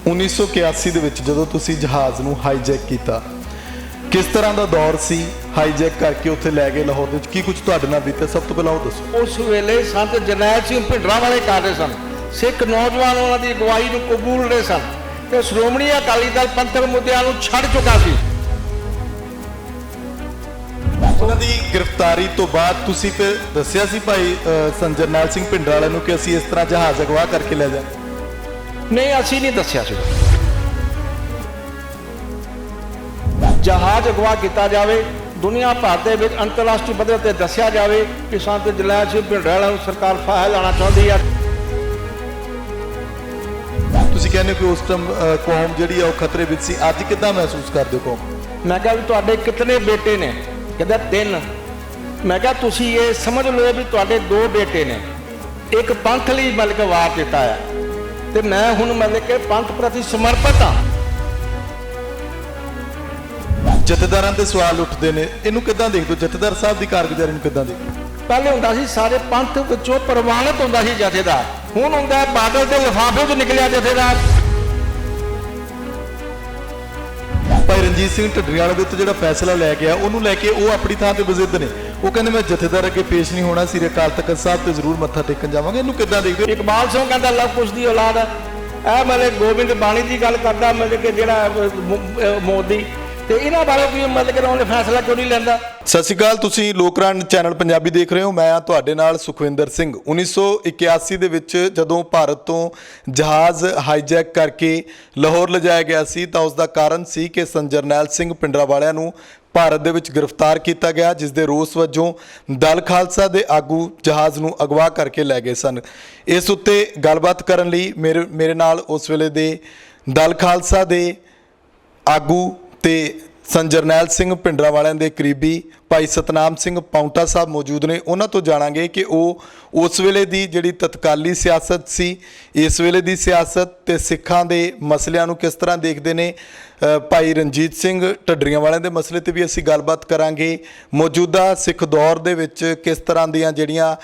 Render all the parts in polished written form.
1981 ਦੇ ਵਿੱਚ ਜਦੋਂ ਤੁਸੀਂ ਜਹਾਜ਼ ਨੂੰ ਹਾਈਜੈਕ ਕੀਤਾ, ਕਿਸ ਤਰ੍ਹਾਂ ਦਾ ਦੌਰ ਸੀ? ਹਾਈਜੈਕ ਕਰਕੇ ਉੱਥੇ ਲੈ ਗਏ ਲਾਹੌਰ ਦੇ ਵਿੱਚ, ਕੀ ਕੁਝ ਤੁਹਾਡੇ ਨਾਲ ਬੀਤਿਆ? ਸਭ ਤੋਂ ਪਹਿਲਾਂ ਉਹ ਦੱਸੋ। ਉਸ ਵੇਲੇ ਸੰਤ ਜਰਨੈਲ ਸਿੰਘ ਭਿੰਡਰਾਂਵਾਲੇ ਕਰਦੇ ਸਨ। ਸਿੱਖ ਨੌਜਵਾਨ ਉਹਨਾਂ ਦੀ ਅਗਵਾਈ ਨੂੰ ਕਬੂਲ ਰਹੇ ਸਨ ਤੇ ਸ਼੍ਰੋਮਣੀ ਅਕਾਲੀ ਦਲ ਪੰਥਕ ਮੁੱਦਿਆਂ ਨੂੰ ਛੱਡ ਚੁੱਕਾ ਸੀ। ਉਹਨਾਂ ਦੀ ਗ੍ਰਿਫਤਾਰੀ ਤੋਂ ਬਾਅਦ ਤੁਸੀਂ ਫਿਰ ਦੱਸਿਆ ਸੀ ਭਾਈ ਸੰਤ ਜਰਨੈਲ ਸਿੰਘ ਭਿੰਡਰਾਂਵਾਲੇ ਨੂੰ ਕਿ ਅਸੀਂ ਇਸ ਤਰ੍ਹਾਂ ਜਹਾਜ਼ ਅਗਵਾ ਕਰਕੇ ਲੈ ਜਾਵਾਂਗੇ? ਨਹੀਂ, ਅਸੀਂ ਨਹੀਂ ਦੱਸਿਆ ਸੀ। ਜਹਾਜ਼ ਅਗਵਾ ਕੀਤਾ ਜਾਵੇ, ਦੁਨੀਆ ਭਰ ਦੇ ਵਿੱਚ ਅੰਤਰਰਾਸ਼ਟਰੀ ਪੱਧਰ ਤੇ ਦੱਸਿਆ ਜਾਵੇ ਕਿ ਸੰਤ ਜਰਨੈਲ ਸਿੰਘ ਭਿੰਡਰਾਂਵਾਲੇ ਨੂੰ ਸਰਕਾਰ ਫਾਹਾ ਲਾਉਣਾ ਚਾਹੁੰਦੀ ਹੈ। ਤੁਸੀਂ ਕਹਿੰਦੇ ਕਿ ਉਸ ਟਾਈਮ ਕੌਮ ਜਿਹੜੀ ਆ ਉਹ ਖਤਰੇ ਵਿੱਚ ਸੀ, ਅੱਜ ਕਿੱਦਾਂ ਮਹਿਸੂਸ ਕਰਦੇ ਹੋ ਕੌਮ? ਮੈਂ ਕਿਹਾ ਵੀ ਤੁਹਾਡੇ ਕਿਤਨੇ ਬੇਟੇ ਨੇ? ਕਹਿੰਦਾ 3। ਮੈਂ ਕਿਹਾ ਤੁਸੀਂ ਇਹ ਸਮਝ ਲਓ ਵੀ ਤੁਹਾਡੇ 2 ਬੇਟੇ ਨੇ, ਇੱਕ ਪੰਥ ਲਈ ਮਤਲਬ ਵਾਰ ਦਿੱਤਾ ਹੈ ਤੇ ਮੈਂ ਹੁਣ ਮਤਲਬ ਕਿ ਪੰਥ ਪ੍ਰਤੀ ਸਮਰਪਿਤ ਹਾਂ। ਜਥੇਦਾਰਾਂ ਤੇ ਸਵਾਲ ਉੱਠਦੇ ਨੇ, ਇਹਨੂੰ ਕਿੱਦਾਂ ਦੇਖਦੇ ਹੋ? ਜਥੇਦਾਰ ਸਾਹਿਬ ਦੀ ਕਾਰਗੁਜ਼ਾਰੀ ਨੂੰ ਕਿੱਦਾਂ ਦੇਖਦੇ ਹੋ? ਪਹਿਲੇ ਹੁੰਦਾ ਸੀ ਸਾਰੇ ਪੰਥ ਵਿੱਚੋਂ ਪ੍ਰਵਾਨਿਤ ਹੁੰਦਾ ਸੀ ਜਥੇਦਾਰ, ਹੁਣ ਹੁੰਦਾ ਬਾਦਲ ਦੇ ਲਿਫਾਫੇ 'ਚ ਨਿਕਲਿਆ ਜਥੇਦਾਰ। ਭਾਈ ਰਣਜੀਤ ਸਿੰਘ ਢੱਡਰੀਆਲੇ ਦੇ ਉੱਤੇ ਜਿਹੜਾ ਫੈਸਲਾ ਲੈ ਗਿਆ, ਉਹਨੂੰ ਲੈ ਕੇ ਉਹ ਆਪਣੀ ਥਾਂ ਤੇ ਬਜ਼ਿੱਦ ਨੇ। ਉਹ ਕਹਿੰਦੇ ਮੈਂ ਜਥੇਦਾਰ ਅੱਗੇ ਪੇਸ਼ ਨਹੀਂ ਹੋਣਾ, ਸ੍ਰੀ ਅਕਾਲ ਤਖਤ ਸਾਹਿਬ ਤੇ ਜ਼ਰੂਰ ਮੱਥਾ ਟੇਕਣ ਜਾਵਾਂਗੇ। ਇਹਨੂੰ ਕਿੱਦਾਂ ਦੇਖਦੇ ਹੋ? ਇਕਬਾਲ ਸਿੰਘ ਕਹਿੰਦਾ ਲਵ ਕੁਸ਼ ਦੀ ਔਲਾਦ ਹੈ। ਇਹ ਮਤਲਬ ਗੋਬਿੰਦ ਬਾਣੀ ਦੀ ਗੱਲ ਕਰਦਾ, ਮਤਲਬ ਕਿ ਜਿਹੜਾ ਮੋਦੀ, ਤੇ ਇਹਨਾਂ ਬਾਰੇ ਵੀ ਮਤਲਬ ਕਿ ਉਹਨੇ ਫੈਸਲਾ ਕਿਉਂ ਨਹੀਂ ਲੈਂਦਾ? ਸਤਿ ਸ਼੍ਰੀ ਅਕਾਲ, ਤੁਸੀਂ ਲੋਕਰਾਣ ਚੈਨਲ ਪੰਜਾਬੀ ਦੇਖ ਰਹੇ ਹੋ। ਮੈਂ ਆ ਤੁਹਾਡੇ ਨਾਲ ਸੁਖਵਿੰਦਰ ਸਿੰਘ। 1981 ਦੇ ਵਿੱਚ ਜਦੋਂ ਭਾਰਤ ਤੋਂ ਜਹਾਜ਼ ਹਾਈਜੈਕ ਕਰਕੇ ਲਾਹੌਰ ਲਿਜਾਇਆ ਗਿਆ ਸੀ ਤਾਂ ਉਸ ਦਾ ਕਾਰਨ ਸੀ ਕਿ ਸੰਤ ਜਰਨੈਲ ਸਿੰਘ ਭਿੰਡਰਾਂਵਾਲਿਆਂ ਨੂੰ ਭਾਰਤ ਦੇ ਵਿੱਚ ਗ੍ਰਿਫਤਾਰ ਕੀਤਾ ਗਿਆ, ਜਿਸ ਦੇ ਰੋਸ ਵਜੋਂ ਦਲ ਖਾਲਸਾ ਦੇ ਆਗੂ ਜਹਾਜ਼ ਨੂੰ ਅਗਵਾ ਕਰਕੇ ਲੈ ਗਏ ਸਨ। ਇਸ ਉੱਤੇ ਗੱਲਬਾਤ ਕਰਨ ਲਈ ਮੇਰੇ ਨਾਲ ਉਸ ਵੇਲੇ ਦੇ ਦਲ ਖਾਲਸਾ ਦੇ ਆਗੂ ਤੇ ਸੰਤ ਜਰਨੈਲ ਸਿੰਘ ਭਿੰਡਰਾਂਵਾਲਿਆਂ ਦੇ ਕਰੀਬੀ ਭਾਈ ਸਤਨਾਮ ਸਿੰਘ ਪਾਉਂਟਾ ਸਾਹਿਬ ਮੌਜੂਦ ਨੇ। ਉਹਨਾਂ ਤੋਂ ਜਾਣਾਂਗੇ ਕਿ ਉਹ ਉਸ ਵੇਲੇ ਦੀ ਜਿਹੜੀ ਤਤਕਾਲੀ ਸਿਆਸਤ ਸੀ, ਇਸ ਵੇਲੇ ਦੀ ਸਿਆਸਤ ਤੇ ਸਿੱਖਾਂ ਦੇ ਮਸਲਿਆਂ ਨੂੰ ਕਿਸ ਤਰ੍ਹਾਂ ਦੇਖਦੇ ਨੇ। ਭਾਈ ਰਣਜੀਤ ਸਿੰਘ ਢੱਡਰੀਆਂਵਾਲਿਆਂ ਦੇ ਮਸਲੇ ਤੇ ਵੀ ਅਸੀਂ ਗੱਲਬਾਤ ਕਰਾਂਗੇ। ਮੌਜੂਦਾ ਸਿੱਖ ਦੌਰ ਦੇ ਵਿੱਚ ਕਿਸ ਤਰ੍ਹਾਂ ਦੀਆਂ ਜਿਹੜੀਆਂ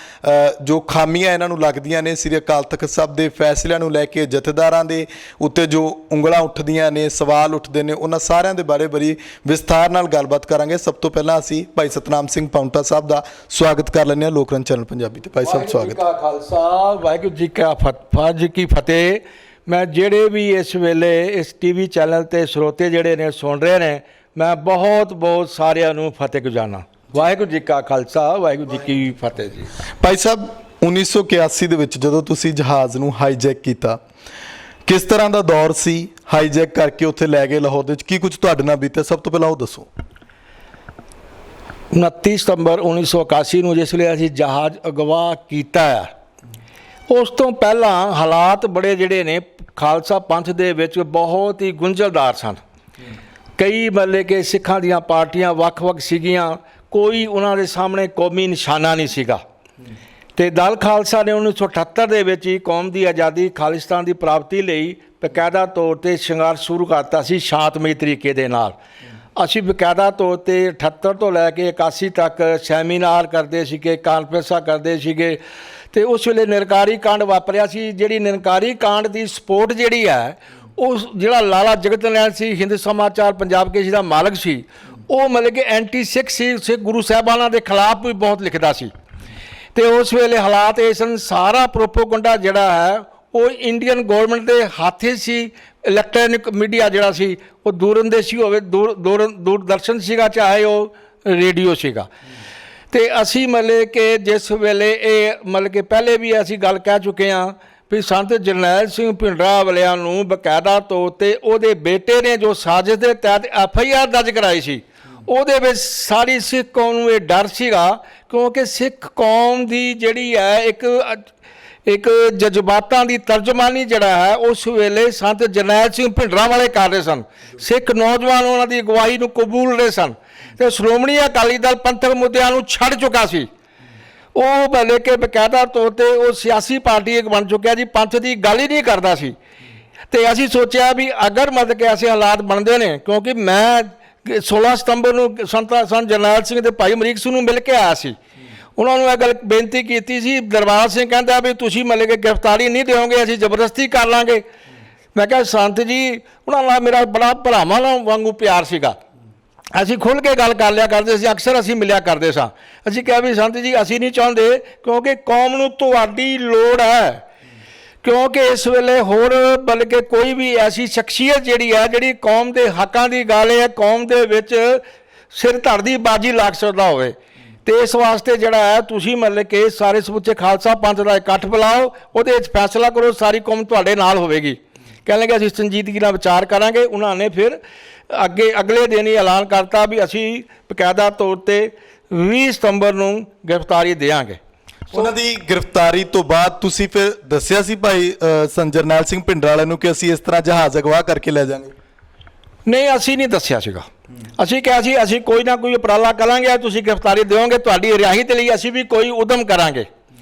ਜੋ ਖਾਮੀਆਂ ਇਹਨਾਂ ਨੂੰ ਲੱਗਦੀਆਂ ਨੇ, ਸ੍ਰੀ ਅਕਾਲ ਤਖਤ ਸਾਹਿਬ ਦੇ ਫੈਸਲਿਆਂ ਨੂੰ ਲੈ ਕੇ ਜਥੇਦਾਰਾਂ ਦੇ ਉੱਤੇ ਜੋ ਉਂਗਲਾਂ ਉੱਠਦੀਆਂ ਨੇ, ਸਵਾਲ ਉੱਠਦੇ ਨੇ, ਉਹਨਾਂ ਸਾਰਿਆਂ ਦੇ ਬਾਰੇ ਬੜੀ ਵਿਸਥਾਰ ਨਾਲ ਗੱਲਬਾਤ ਕਰਾਂਗੇ। ਸਭ ਤੋਂ ਪਹਿਲਾਂ ਅਸੀਂ ਭਾਈ ਸਤਨਾਮ ਸਿੰਘ ਪਾਉਂਟਾ ਸਾਹਿਬ ਦਾ ਸਵਾਗਤ ਕਰ ਲੈਂਦੇ ਹਾਂ ਲੋਕਰਣ ਚੈਨਲ ਪੰਜਾਬੀ ਤੇ। ਭਾਈ ਸਾਹਿਬ ਸਵਾਗਤ। ਵਾਹਿਗੁਰੂ ਜੀ ਕਾ ਖਾਲਸਾ, ਵਾਹਿਗੁਰੂ ਜੀ ਕੀ ਫਤਿਹ। ਮੈਂ ਜਿਹੜੇ ਵੀ ਇਸ ਵੇਲੇ ਇਸ ਟੀਵੀ ਚੈਨਲ ਤੇ ਸਰੋਤੇ ਜਿਹੜੇ ਨੇ ਸੁਣ ਰਹੇ ਨੇ, ਮੈਂ ਬਹੁਤ ਬਹੁਤ ਸਾਰਿਆਂ ਨੂੰ ਫਤਿਹ ਗੁਜ਼ਾਰਨਾ। ਵਾਹਿਗੁਰੂ ਜੀ ਕਾ ਖਾਲਸਾ, ਵਾਹਿਗੁਰੂ ਜੀ ਕੀ ਫਤਿਹ ਜੀ। ਭਾਈ ਸਾਹਿਬ, 1981 ਦੇ ਵਿੱਚ ਜਦੋਂ ਤੁਸੀਂ ਜਹਾਜ਼ ਨੂੰ ਹਾਈਜੈਕ ਕੀਤਾ, ਕਿਸ ਤਰ੍ਹਾਂ ਦਾ ਦੌਰ ਸੀ? ਹਾਈਜੈਕ ਕਰਕੇ ਉੱਥੇ ਲੈ ਗਏ ਲਾਹੌਰ ਦੇ ਵਿੱਚ, ਕੀ ਕੁਝ ਤੁਹਾਡੇ ਨਾਲ ਬੀਤਿਆ? ਸਭ ਤੋਂ ਪਹਿਲਾਂ ਉਹ ਦੱਸੋ। 29 ਸਤੰਬਰ 1981 ਨੂੰ ਜਿਸ ਵੇਲੇ ਅਸੀਂ ਜਹਾਜ਼ ਅਗਵਾ ਕੀਤਾ, ਉਸ ਤੋਂ ਪਹਿਲਾਂ ਹਾਲਾਤ ਬੜੇ ਜਿਹੜੇ ਨੇ ਖਾਲਸਾ ਪੰਥ ਦੇ ਵਿੱਚ ਬਹੁਤ ਹੀ ਗੁੰਝਲਦਾਰ ਸਨ। ਕਈ ਮਤਲਬ ਕਿ ਸਿੱਖਾਂ ਦੀਆਂ ਪਾਰਟੀਆਂ ਵੱਖ-ਵੱਖ ਸੀਗੀਆਂ, ਕੋਈ ਉਹਨਾਂ ਦੇ ਸਾਹਮਣੇ ਕੌਮੀ ਨਿਸ਼ਾਨਾ ਨਹੀਂ ਸੀਗਾ। ਤੇ ਦਲ ਖਾਲਸਾ ਨੇ 1978 ਦੇ ਵਿੱਚ ਹੀ ਕੌਮ ਦੀ ਆਜ਼ਾਦੀ, ਖਾਲਿਸਤਾਨ ਦੀ ਪ੍ਰਾਪਤੀ ਲਈ ਬਕਾਇਦਾ ਤੌਰ ਤੇ ਸੰਘਰਸ਼ ਸ਼ੁਰੂ ਕਰਤਾ ਸੀ ਸ਼ਾਂਤਮਈ ਤਰੀਕੇ ਦੇ ਨਾਲ। ਅਸੀਂ ਬਕਾਇਦਾ ਤੌਰ ਤੇ 78 ਤੋਂ ਲੈ ਕੇ 81 ਤੱਕ ਸੈਮੀਨਾਰ ਕਰਦੇ ਸੀਗੇ, ਕਾਨਫਰੰਸਾਂ ਕਰਦੇ ਸੀਗੇ। ਤੇ ਉਸ ਵੇਲੇ ਨਿਰੰਕਾਰੀ ਕਾਂਡ ਵਾਪਰਿਆ ਸੀ। ਜਿਹੜੀ ਨਿਰੰਕਾਰੀ ਕਾਂਡ ਦੀ ਸਪੋਰਟ ਜਿਹੜੀ ਹੈ, ਉਹ ਜਿਹੜਾ ਲਾਲਾ ਜਗਤ ਨਾਰਾਇਣ ਸੀ, ਹਿੰਦ ਸਮਾਚਾਰ ਪੰਜਾਬ ਕੇਸਰੀ ਦਾ ਮਾਲਕ ਸੀ, ਉਹ ਮਤਲਬ ਕਿ ਐਂਟੀ ਸਿੱਖ ਸੀ, ਸਿੱਖ ਗੁਰੂ ਸਾਹਿਬਾਨਾਂ ਦੇ ਖਿਲਾਫ ਵੀ ਬਹੁਤ ਲਿਖਦਾ ਸੀ। ਤੇ ਉਸ ਵੇਲੇ ਹਾਲਾਤ ਇਹ ਸਨ, ਸਾਰਾ ਪ੍ਰੋਪੋਗੰਡਾ ਜਿਹੜਾ ਹੈ ਉਹ ਇੰਡੀਅਨ ਗੌਰਮੈਂਟ ਦੇ ਹੱਥ ਹੀ ਸੀ। ਇਲੈਕਟ੍ਰੋਨਿਕ ਮੀਡੀਆ ਜਿਹੜਾ ਸੀ, ਉਹ ਦੂਰਅੰਦੇਸ਼ੀ ਹੋਵੇ, ਦੂਰਦਰਸ਼ਨ ਸੀਗਾ, ਚਾਹੇ ਉਹ ਰੇਡੀਓ ਸੀਗਾ। ਤੇ ਅਸੀਂ ਮਤਲਬ ਕਿ ਜਿਸ ਵੇਲੇ ਇਹ ਮਤਲਬ ਕਿ ਪਹਿਲੇ ਵੀ ਅਸੀਂ ਗੱਲ ਕਹਿ ਚੁੱਕੇ ਹਾਂ ਵੀ ਸੰਤ ਜਰਨੈਲ ਸਿੰਘ ਭਿੰਡਰਾਂਵਾਲਿਆਂ ਨੂੰ ਬਕਾਇਦਾ ਤੌਰ ਤੇ ਉਹਦੇ ਬੇਟੇ ਨੇ ਜੋ ਸਾਜ਼ਿਸ਼ ਦੇ ਤਹਿਤ FIR ਦਰਜ ਕਰਾਈ ਸੀ, ਉਹਦੇ ਵਿੱਚ ਸਾਰੀ ਸਿੱਖ ਕੌਮ ਨੂੰ ਇਹ ਡਰ ਸੀਗਾ, ਕਿਉਂਕਿ ਸਿੱਖ ਕੌਮ ਦੀ ਜਿਹੜੀ ਹੈ ਇੱਕ ਜਜ਼ਬਾਤਾਂ ਦੀ ਤਰਜਮਾਨੀ ਜਿਹੜਾ ਹੈ ਉਸ ਵੇਲੇ ਸੰਤ ਜਰਨੈਲ ਸਿੰਘ ਭਿੰਡਰਾਂਵਾਲੇ ਕਰ ਰਹੇ ਸਨ। ਸਿੱਖ ਨੌਜਵਾਨ ਉਹਨਾਂ ਦੀ ਅਗਵਾਈ ਨੂੰ ਕਬੂਲ ਰਹੇ ਸਨ ਤੇ ਸ਼੍ਰੋਮਣੀ ਅਕਾਲੀ ਦਲ ਪੰਥਕ ਮੁੱਦਿਆਂ ਨੂੰ ਛੱਡ ਚੁੱਕਾ ਸੀ। ਉਹ ਮਤਲਬ ਕਿ ਬਕਾਇਦਾ ਤੌਰ ਤੇ ਉਹ ਸਿਆਸੀ ਪਾਰਟੀ ਇੱਕ ਬਣ ਚੁੱਕਿਆ ਜੀ, ਪੰਥ ਦੀ ਗੱਲ ਹੀ ਨਹੀਂ ਕਰਦਾ ਸੀ। ਤੇ ਅਸੀਂ ਸੋਚਿਆ ਵੀ ਅਗਰ ਮਤਲਬ ਕਿ ਐਸੇ ਹਾਲਾਤ ਬਣਦੇ ਨੇ, ਕਿਉਂਕਿ ਮੈਂ 16 ਸਤੰਬਰ ਨੂੰ ਸੰਤ ਜਰਨੈਲ ਸਿੰਘ ਦੇ ਭਾਈ ਅਮਰੀਕ ਸਿੰਘ ਨੂੰ ਮਿਲ ਕੇ ਆਇਆ ਸੀ। ਉਹਨਾਂ ਨੂੰ ਇਹ ਗੱਲ ਬੇਨਤੀ ਕੀਤੀ ਸੀ। ਦਰਬਾਰ ਸਿੰਘ ਕਹਿੰਦਾ ਵੀ ਤੁਸੀਂ ਮਤਲਬ ਕਿ ਗ੍ਰਿਫਤਾਰੀ ਨਹੀਂ ਦਿਓਗੇ, ਅਸੀਂ ਜ਼ਬਰਦਸਤੀ ਕਰ ਲਾਂਗੇ। ਮੈਂ ਕਿਹਾ ਸੰਤ ਜੀ ਉਹਨਾਂ ਨਾਲ ਮੇਰਾ ਬੜਾ ਭਰਾਵਾਂ ਨਾਲ ਵਾਂਗੂ ਪਿਆਰ ਸੀਗਾ, ਅਸੀਂ ਖੁੱਲ੍ਹ ਕੇ ਗੱਲ ਕਰ ਲਿਆ ਕਰਦੇ ਸੀ, ਅਕਸਰ ਅਸੀਂ ਮਿਲਿਆ ਕਰਦੇ ਸਾਂ। ਅਸੀਂ ਕਿਹਾ ਵੀ ਸੰਤ ਜੀ ਅਸੀਂ ਨਹੀਂ ਚਾਹੁੰਦੇ, ਕਿਉਂਕਿ ਕੌਮ ਨੂੰ ਤੁਹਾਡੀ ਲੋੜ ਹੈ, ਕਿਉਂਕਿ ਇਸ ਵੇਲੇ ਹੋਰ ਬਲਕਿ ਕੋਈ ਵੀ ਐਸੀ ਸ਼ਖਸੀਅਤ ਜਿਹੜੀ ਹੈ ਜਿਹੜੀ ਕੌਮ ਦੇ ਹੱਕਾਂ ਦੀ ਗੱਲ ਹੈ, ਕੌਮ ਦੇ ਵਿੱਚ ਸਿਰ ਧੜ ਦੀ ਬਾਜੀ ਲੱਗ ਸਕਦਾ ਹੋਵੇ। ਅਤੇ ਇਸ ਵਾਸਤੇ ਜਿਹੜਾ ਹੈ ਤੁਸੀਂ ਮਤਲਬ ਕਿ ਸਾਰੇ ਸਮੁੱਚੇ ਖਾਲਸਾ ਪੰਥ ਦਾ ਇਕੱਠ ਬੁਲਾਓ, ਉਹਦੇ ਵਿੱਚ ਫੈਸਲਾ ਕਰੋ, ਸਾਰੀ ਕੌਮ ਤੁਹਾਡੇ ਨਾਲ ਹੋਵੇਗੀ। ਕਹਿਣ ਲੱਗੇ ਅਸੀਂ ਸੰਜੀਦਗੀ ਨਾਲ ਵਿਚਾਰ ਕਰਾਂਗੇ। ਉਹਨਾਂ ਨੇ ਫਿਰ ਅਗਲੇ ਦਿਨ ਹੀ ਐਲਾਨ ਕਰਤਾ ਵੀ ਅਸੀਂ ਬਕਾਇਦਾ ਤੌਰ 'ਤੇ 20 ਸਤੰਬਰ ਨੂੰ ਗ੍ਰਿਫਤਾਰੀ ਦੇਵਾਂਗੇ। ਉਹਨਾਂ ਦੀ ਗ੍ਰਿਫਤਾਰੀ ਤੋਂ ਬਾਅਦ ਤੁਸੀਂ ਫਿਰ ਦੱਸਿਆ ਸੀ ਭਾਈ ਜਰਨੈਲ ਸਿੰਘ ਭਿੰਡਰਾਂਵਾਲੇ ਨੂੰ ਕਿ ਅਸੀਂ ਇਸ ਤਰ੍ਹਾਂ ਜਹਾਜ਼ ਅਗਵਾ ਕਰਕੇ ਲੈ ਜਾਵਾਂਗੇ? ਨਹੀਂ, ਅਸੀਂ ਨਹੀਂ ਦੱਸਿਆ ਸੀਗਾ। ਅਸੀਂ ਕਿਹਾ ਸੀ ਅਸੀਂ ਕੋਈ ਨਾ ਕੋਈ ਉਪਰਾਲਾ ਕਰਾਂਗੇ, ਤੁਸੀਂ ਗ੍ਰਿਫਤਾਰੀ ਦਿਓਗੇ, ਤੁਹਾਡੀ ਰਿਹਾਈ ਦੇ ਲਈ ਅਸੀਂ ਵੀ ਕੋਈ ਉਦਮ ਕਰਾਂਗੇ।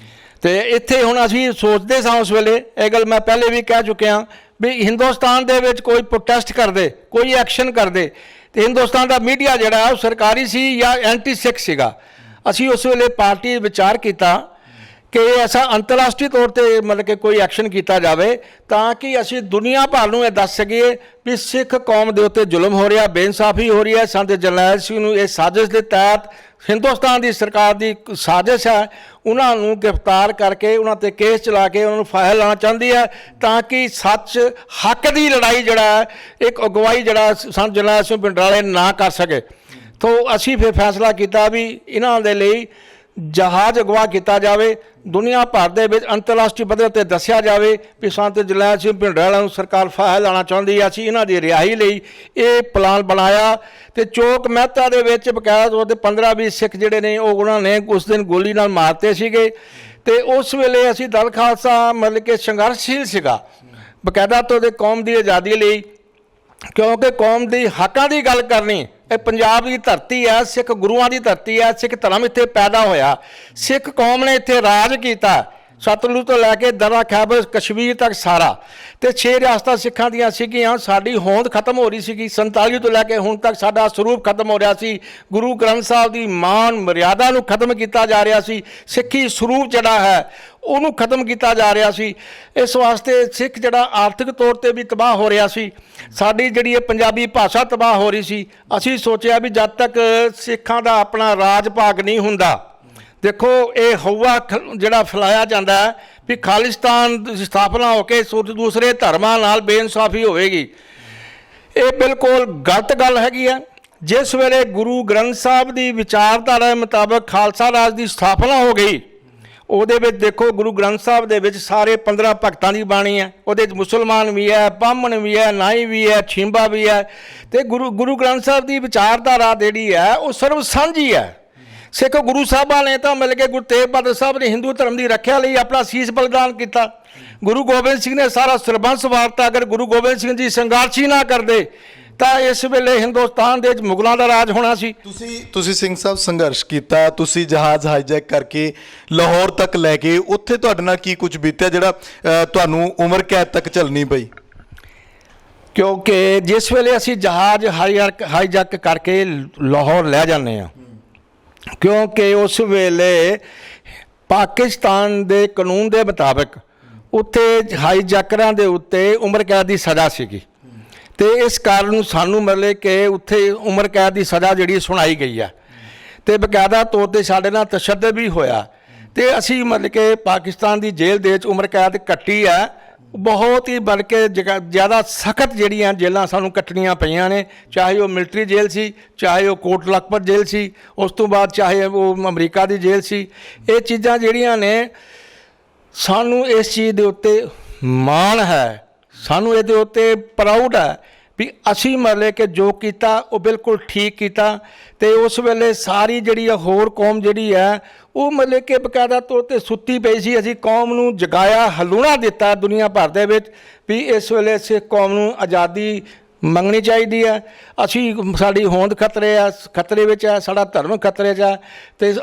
ਅਤੇ ਇੱਥੇ ਹੁਣ ਅਸੀਂ ਸੋਚਦੇ ਸਾਂ ਉਸ ਵੇਲੇ, ਇਹ ਗੱਲ ਮੈਂ ਪਹਿਲੇ ਵੀ ਕਹਿ ਚੁੱਕਿਆ ਵੀ ਹਿੰਦੁਸਤਾਨ ਦੇ ਵਿੱਚ ਕੋਈ ਪ੍ਰੋਟੈਸਟ ਕਰਦੇ, ਕੋਈ ਐਕਸ਼ਨ ਕਰਦੇ, ਅਤੇ ਹਿੰਦੁਸਤਾਨ ਦਾ ਮੀਡੀਆ ਜਿਹੜਾ ਉਹ ਸਰਕਾਰੀ ਸੀ ਜਾਂ ਐਂਟੀ ਸਿੱਖ ਸੀਗਾ। ਅਸੀਂ ਉਸ ਵੇਲੇ ਪਾਰਟੀ ਵਿਚਾਰ ਕੀਤਾ ਕਿ ਐਸਾ ਅੰਤਰਰਾਸ਼ਟਰੀ ਤੌਰ 'ਤੇ ਮਤਲਬ ਕਿ ਕੋਈ ਐਕਸ਼ਨ ਕੀਤਾ ਜਾਵੇ ਤਾਂ ਕਿ ਅਸੀਂ ਦੁਨੀਆ ਭਰ ਨੂੰ ਇਹ ਦੱਸ ਸਕੀਏ ਵੀ ਸਿੱਖ ਕੌਮ ਦੇ ਉੱਤੇ ਜ਼ੁਲਮ ਹੋ ਰਿਹਾ, ਬੇਇਨਸਾਫੀ ਹੋ ਰਹੀ ਹੈ। ਸੰਤ ਜਰਨੈਲ ਸਿੰਘ ਨੂੰ ਇਹ ਸਾਜ਼ਿਸ਼ ਦੇ ਤਹਿਤ ਹਿੰਦੁਸਤਾਨ ਦੀ ਸਰਕਾਰ ਦੀ ਸਾਜ਼ਿਸ਼ ਹੈ, ਉਹਨਾਂ ਨੂੰ ਗ੍ਰਿਫਤਾਰ ਕਰਕੇ ਉਹਨਾਂ 'ਤੇ ਕੇਸ ਚਲਾ ਕੇ ਉਹਨਾਂ ਨੂੰ ਫਾਹੇ ਲਾਉਣਾ ਚਾਹੁੰਦੀ ਹੈ ਤਾਂ ਕਿ ਸੱਚ ਹੱਕ ਦੀ ਲੜਾਈ ਜਿਹੜਾ ਹੈ, ਇੱਕ ਅਗਵਾਈ ਜਿਹੜਾ ਸੰਤ ਜਰਨੈਲ ਸਿੰਘ ਭਿੰਡਰਾਂਵਾਲੇ ਨਾ ਕਰ ਸਕੇ। ਤੋਂ ਅਸੀਂ ਫਿਰ ਫੈਸਲਾ ਕੀਤਾ ਵੀ ਇਹਨਾਂ ਦੇ ਲਈ ਜਹਾਜ਼ ਅਗਵਾ ਕੀਤਾ ਜਾਵੇ, ਦੁਨੀਆ ਭਰ ਦੇ ਵਿੱਚ ਅੰਤਰਰਾਸ਼ਟਰੀ ਪੱਧਰ 'ਤੇ ਦੱਸਿਆ ਜਾਵੇ ਵੀ ਸੰਤ ਜਰਨੈਲ ਸਿੰਘ ਭਿੰਡਰਾਂਵਾਲੇ ਨੂੰ ਸਰਕਾਰ ਫਾਹੇ ਲਾਉਣਾ ਚਾਹੁੰਦੀ ਹੈ। ਅਸੀਂ ਇਹਨਾਂ ਦੀ ਰਿਹਾਈ ਲਈ ਇਹ ਪਲਾਨ ਬਣਾਇਆ ਅਤੇ ਚੌਕ ਮਹਿਤਾ ਦੇ ਵਿੱਚ ਬਕਾਇਦਾ ਤੌਰ 'ਤੇ 15-20 ਸਿੱਖ ਜਿਹੜੇ ਨੇ ਉਹ ਉਹਨਾਂ ਨੇ ਉਸ ਦਿਨ ਗੋਲੀ ਨਾਲ ਮਾਰਤੇ ਸੀਗੇ। ਅਤੇ ਉਸ ਵੇਲੇ ਅਸੀਂ ਦਲ ਖਾਲਸਾ ਮਤਲਬ ਕਿ ਸੰਘਰਸ਼ਸ਼ੀਲ ਸੀਗਾ ਬਕਾਇਦਾ ਤੌਰ 'ਤੇ ਕੌਮ ਦੀ ਆਜ਼ਾਦੀ ਲਈ, ਕਿਉਂਕਿ ਕੌਮ ਦੀ ਹੱਕਾਂ ਦੀ ਗੱਲ ਕਰਨੀ। ਇਹ ਪੰਜਾਬ ਦੀ ਧਰਤੀ ਹੈ, ਸਿੱਖ ਗੁਰੂਆਂ ਦੀ ਧਰਤੀ ਹੈ, ਸਿੱਖ ਧਰਮ ਇੱਥੇ ਪੈਦਾ ਹੋਇਆ, ਸਿੱਖ ਕੌਮ ਨੇ ਇੱਥੇ ਰਾਜ ਕੀਤਾ, ਸਤਲੁਜ ਤੋਂ ਲੈ ਕੇ ਦਰਾ ਖੈਬਰ ਕਸ਼ਮੀਰ ਤੱਕ ਸਾਰਾ। ਅਤੇ 6 ਰਿਆਸਤਾਂ ਸਿੱਖਾਂ ਦੀਆਂ ਸੀਗੀਆਂ, ਸਾਡੀ ਹੋਂਦ ਖਤਮ ਹੋ ਰਹੀ ਸੀਗੀ। 47 ਤੋਂ ਲੈ ਕੇ ਹੁਣ ਤੱਕ ਸਾਡਾ ਸਰੂਪ ਖਤਮ ਹੋ ਰਿਹਾ ਸੀ, ਗੁਰੂ ਗ੍ਰੰਥ ਸਾਹਿਬ ਦੀ ਮਾਨ ਮਰਿਆਦਾ ਨੂੰ ਖਤਮ ਕੀਤਾ ਜਾ ਰਿਹਾ ਸੀ, ਸਿੱਖੀ ਸਰੂਪ ਜਿਹੜਾ ਹੈ ਉਹਨੂੰ ਖਤਮ ਕੀਤਾ ਜਾ ਰਿਹਾ ਸੀ। ਇਸ ਵਾਸਤੇ ਸਿੱਖ ਜਿਹੜਾ ਆਰਥਿਕ ਤੌਰ 'ਤੇ ਵੀ ਤਬਾਹ ਹੋ ਰਿਹਾ ਸੀ, ਸਾਡੀ ਜਿਹੜੀ ਇਹ ਪੰਜਾਬੀ ਭਾਸ਼ਾ ਤਬਾਹ ਹੋ ਰਹੀ ਸੀ। ਅਸੀਂ ਸੋਚਿਆ ਵੀ ਜਦ ਤੱਕ ਸਿੱਖਾਂ ਦਾ ਆਪਣਾ ਰਾਜ ਭਾਗ ਨਹੀਂ ਹੁੰਦਾ, ਦੇਖੋ ਇਹ ਹਊਆ ਜਿਹੜਾ ਫੈਲਾਇਆ ਜਾਂਦਾ ਹੈ ਵੀ ਖਾਲਿਸਤਾਨ ਦੀ ਸਥਾਪਨਾ ਹੋ ਕੇ ਦੂਸਰੇ ਧਰਮਾਂ ਨਾਲ ਬੇਇਨਸਾਫੀ ਹੋਵੇਗੀ, ਇਹ ਬਿਲਕੁਲ ਗਲਤ ਗੱਲ ਹੈਗੀ ਹੈ। ਜਿਸ ਵੇਲੇ ਗੁਰੂ ਗ੍ਰੰਥ ਸਾਹਿਬ ਦੀ ਵਿਚਾਰਧਾਰਾ ਦੇ ਮੁਤਾਬਕ ਖਾਲਸਾ ਰਾਜ ਦੀ ਸਥਾਪਨਾ ਹੋ ਗਈ, ਉਹਦੇ ਵਿੱਚ ਦੇਖੋ ਗੁਰੂ ਗ੍ਰੰਥ ਸਾਹਿਬ ਦੇ ਵਿੱਚ ਸਾਰੇ 15 ਭਗਤਾਂ ਦੀ ਬਾਣੀ ਹੈ, ਉਹਦੇ ਵਿੱਚ ਮੁਸਲਮਾਨ ਵੀ ਹੈ, ਬਾਹਮਣ ਵੀ ਹੈ, ਨਾਈ ਵੀ ਹੈ, ਛਿੰਬਾ ਵੀ ਹੈ। ਅਤੇ ਗੁਰੂ ਗ੍ਰੰਥ ਸਾਹਿਬ ਦੀ ਵਿਚਾਰਧਾਰਾ ਜਿਹੜੀ ਹੈ ਉਹ ਸਰਬ ਸਾਂਝੀ ਹੈ। ਸਿੱਖ ਗੁਰੂ ਸਾਹਿਬਾਂ ਨੇ ਤਾਂ ਮਿਲ ਕੇ ਗੁਰੂ ਤੇਗ ਬਹਾਦਰ ਸਾਹਿਬ ਨੇ ਹਿੰਦੂ ਧਰਮ ਦੀ ਰੱਖਿਆ ਲਈ ਆਪਣਾ ਸੀਸ ਬਲਿਦਾਨ ਕੀਤਾ। ਗੁਰੂ ਗੋਬਿੰਦ ਸਿੰਘ ਨੇ ਸਾਰਾ ਸਰਬੰਸ ਵਾਰਤਾ। ਅਗਰ ਗੁਰੂ ਗੋਬਿੰਦ ਸਿੰਘ ਜੀ ਸੰਘਰਸ਼ ਹੀ ਨਾ ਕਰਦੇ ਤਾਂ ਇਸ ਵੇਲੇ ਹਿੰਦੁਸਤਾਨ ਦੇ ਵਿੱਚ ਮੁਗਲਾਂ ਦਾ ਰਾਜ ਹੋਣਾ ਸੀ। ਤੁਸੀਂ ਸਿੰਘ ਸਾਹਿਬ ਸੰਘਰਸ਼ ਕੀਤਾ, ਤੁਸੀਂ ਜਹਾਜ਼ ਹਾਈਜੈਕ ਕਰਕੇ ਲਾਹੌਰ ਤੱਕ ਲੈ ਗਏ, ਉੱਥੇ ਤੁਹਾਡੇ ਨਾਲ ਕੀ ਕੁਝ ਬੀਤਿਆ ਜਿਹੜਾ ਤੁਹਾਨੂੰ ਉਮਰ ਕੈਦ ਤੱਕ ਝੱਲਣੀ ਪਈ? ਕਿਉਂਕਿ ਜਿਸ ਵੇਲੇ ਅਸੀਂ ਜਹਾਜ਼ ਹਾਈਜੈਕ ਕਰਕੇ ਲਾਹੌਰ ਲੈ ਜਾਂਦੇ ਹਾਂ, ਕਿਉਂਕਿ ਉਸ ਵੇਲੇ ਪਾਕਿਸਤਾਨ ਦੇ ਕਾਨੂੰਨ ਦੇ ਮੁਤਾਬਕ ਉੱਥੇ ਹਾਈਜੈਕਰਾਂ ਦੇ ਉੱਤੇ ਉਮਰ ਕੈਦ ਦੀ ਸਜ਼ਾ ਸੀਗੀ, ਅਤੇ ਇਸ ਕਾਰਨ ਸਾਨੂੰ ਮਤਲਬ ਕਿ ਉੱਥੇ ਉਮਰ ਕੈਦ ਦੀ ਸਜ਼ਾ ਜਿਹੜੀ ਸੁਣਾਈ ਗਈ ਹੈ, ਅਤੇ ਬਕਾਇਦਾ ਤੌਰ 'ਤੇ ਸਾਡੇ ਨਾਲ ਤਸ਼ੱਦਦ ਵੀ ਹੋਇਆ। ਅਤੇ ਅਸੀਂ ਮਤਲਬ ਕਿ ਪਾਕਿਸਤਾਨ ਦੀ ਜੇਲ੍ਹ ਦੇ ਵਿੱਚ ਉਮਰ ਕੈਦ ਕੱਟੀ ਹੈ। ਬਹੁਤ ਹੀ ਬਲਕਿ ਜ਼ਿਆਦਾ ਸਖਤ ਜਿਹੜੀਆਂ ਜੇਲ੍ਹਾਂ ਸਾਨੂੰ ਕੱਟਣੀਆਂ ਪਈਆਂ ਨੇ, ਚਾਹੇ ਉਹ ਮਿਲਟਰੀ ਜੇਲ੍ਹ ਸੀ, ਚਾਹੇ ਉਹ ਕੋਟ ਲਖਪਤ ਜੇਲ੍ਹ ਸੀ, ਉਸ ਤੋਂ ਬਾਅਦ ਚਾਹੇ ਉਹ ਅਮਰੀਕਾ ਦੀ ਜੇਲ੍ਹ ਸੀ। ਇਹ ਚੀਜ਼ਾਂ ਜਿਹੜੀਆਂ ਨੇ ਸਾਨੂੰ ਇਸ ਚੀਜ਼ ਦੇ ਉੱਤੇ ਮਾਣ ਹੈ, ਸਾਨੂੰ ਇਹਦੇ ਉੱਤੇ ਪ੍ਰਾਊਡ ਹੈ ਵੀ ਅਸੀਂ ਮਤਲਬ ਕਿ ਜੋ ਕੀਤਾ ਉਹ ਬਿਲਕੁਲ ਠੀਕ ਕੀਤਾ। ਅਤੇ ਉਸ ਵੇਲੇ ਸਾਰੀ ਜਿਹੜੀ ਹੋਰ ਕੌਮ ਜਿਹੜੀ ਹੈ ਉਹ ਮਤਲਬ ਕਿ ਬਕਾਇਦਾ ਤੌਰ 'ਤੇ ਸੁੱਤੀ ਪਈ ਸੀ। ਅਸੀਂ ਕੌਮ ਨੂੰ ਜਗਾਇਆ, ਹਲੂਣਾ ਦਿੱਤਾ ਦੁਨੀਆ ਭਰ ਦੇ ਵਿੱਚ ਵੀ ਇਸ ਵੇਲੇ ਸਿੱਖ ਕੌਮ ਨੂੰ ਆਜ਼ਾਦੀ ਮੰਗਣੀ ਚਾਹੀਦੀ ਹੈ। ਸਾਡੀ ਹੋਂਦ ਖਤਰੇ ਵਿੱਚ ਹੈ, ਸਾਡਾ ਧਰਮ ਖਤਰੇ 'ਚ ਹੈ, ਅਤੇ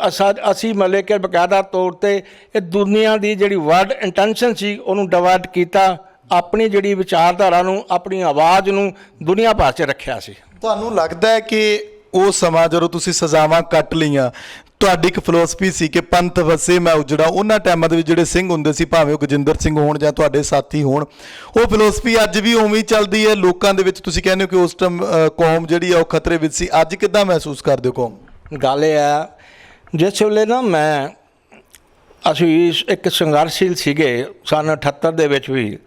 ਅਸੀਂ ਮਤਲਬ ਕਿ ਬਕਾਇਦਾ ਤੌਰ 'ਤੇ ਇਹ ਦੁਨੀਆ ਦੀ ਜਿਹੜੀ ਵਰਲਡ ਇੰਟੈਂਸ਼ਨ ਸੀ ਉਹਨੂੰ ਡਿਵਰਟ ਕੀਤਾ, ਆਪਣੀ ਜਿਹੜੀ ਵਿਚਾਰਧਾਰਾ ਨੂੰ, ਆਪਣੀ ਆਵਾਜ਼ ਨੂੰ ਦੁਨੀਆ ਭਰ 'ਚ ਰੱਖਿਆ ਸੀ। ਤੁਹਾਨੂੰ ਲੱਗਦਾ ਹੈ ਕਿ ਉਹ ਸਮਾਂ ਜਦੋਂ ਤੁਸੀਂ ਸਜ਼ਾਵਾਂ ਕੱਟ ਲਈਆਂ ਤੁਹਾਡੀ ਇੱਕ ਫਿਲਾਸਫੀ ਸੀ ਕਿ ਪੰਥ ਵਸੇ ਮੈਂ ਉਜੜਾ। ਉਹਨਾਂ ਟਾਈਮਾਂ ਦੇ ਵਿੱਚ ਜਿਹੜੇ ਸਿੰਘ ਹੁੰਦੇ ਸੀ, ਭਾਵੇਂ ਉਹ ਗਜਿੰਦਰ ਸਿੰਘ ਹੋਣ ਜਾਂ ਤੁਹਾਡੇ ਸਾਥੀ ਹੋਣ, ਉਹ ਫਿਲਾਸਫੀ ਅੱਜ ਵੀ ਉਵੇਂ ਹੀ ਚੱਲਦੀ ਹੈ ਲੋਕਾਂ ਦੇ ਵਿੱਚ। ਤੁਸੀਂ ਕਹਿੰਦੇ ਹੋ ਕਿ ਉਸ ਟਾਈਮ ਕੌਮ ਜਿਹੜੀ ਆ ਉਹ ਖਤਰੇ ਵਿੱਚ ਸੀ, ਅੱਜ ਕਿੱਦਾਂ ਮਹਿਸੂਸ ਕਰਦੇ ਹੋ ਕੌਮ? ਗੱਲ ਇਹ ਆ, ਜਿਸ ਵੇਲੇ ਨਾ ਅਸੀਂ ਇੱਕ ਸੰਘਰਸ਼ੀਲ ਸੀਗੇ ਸਨ 78 ਦੇ ਵਿੱਚ ਵੀ,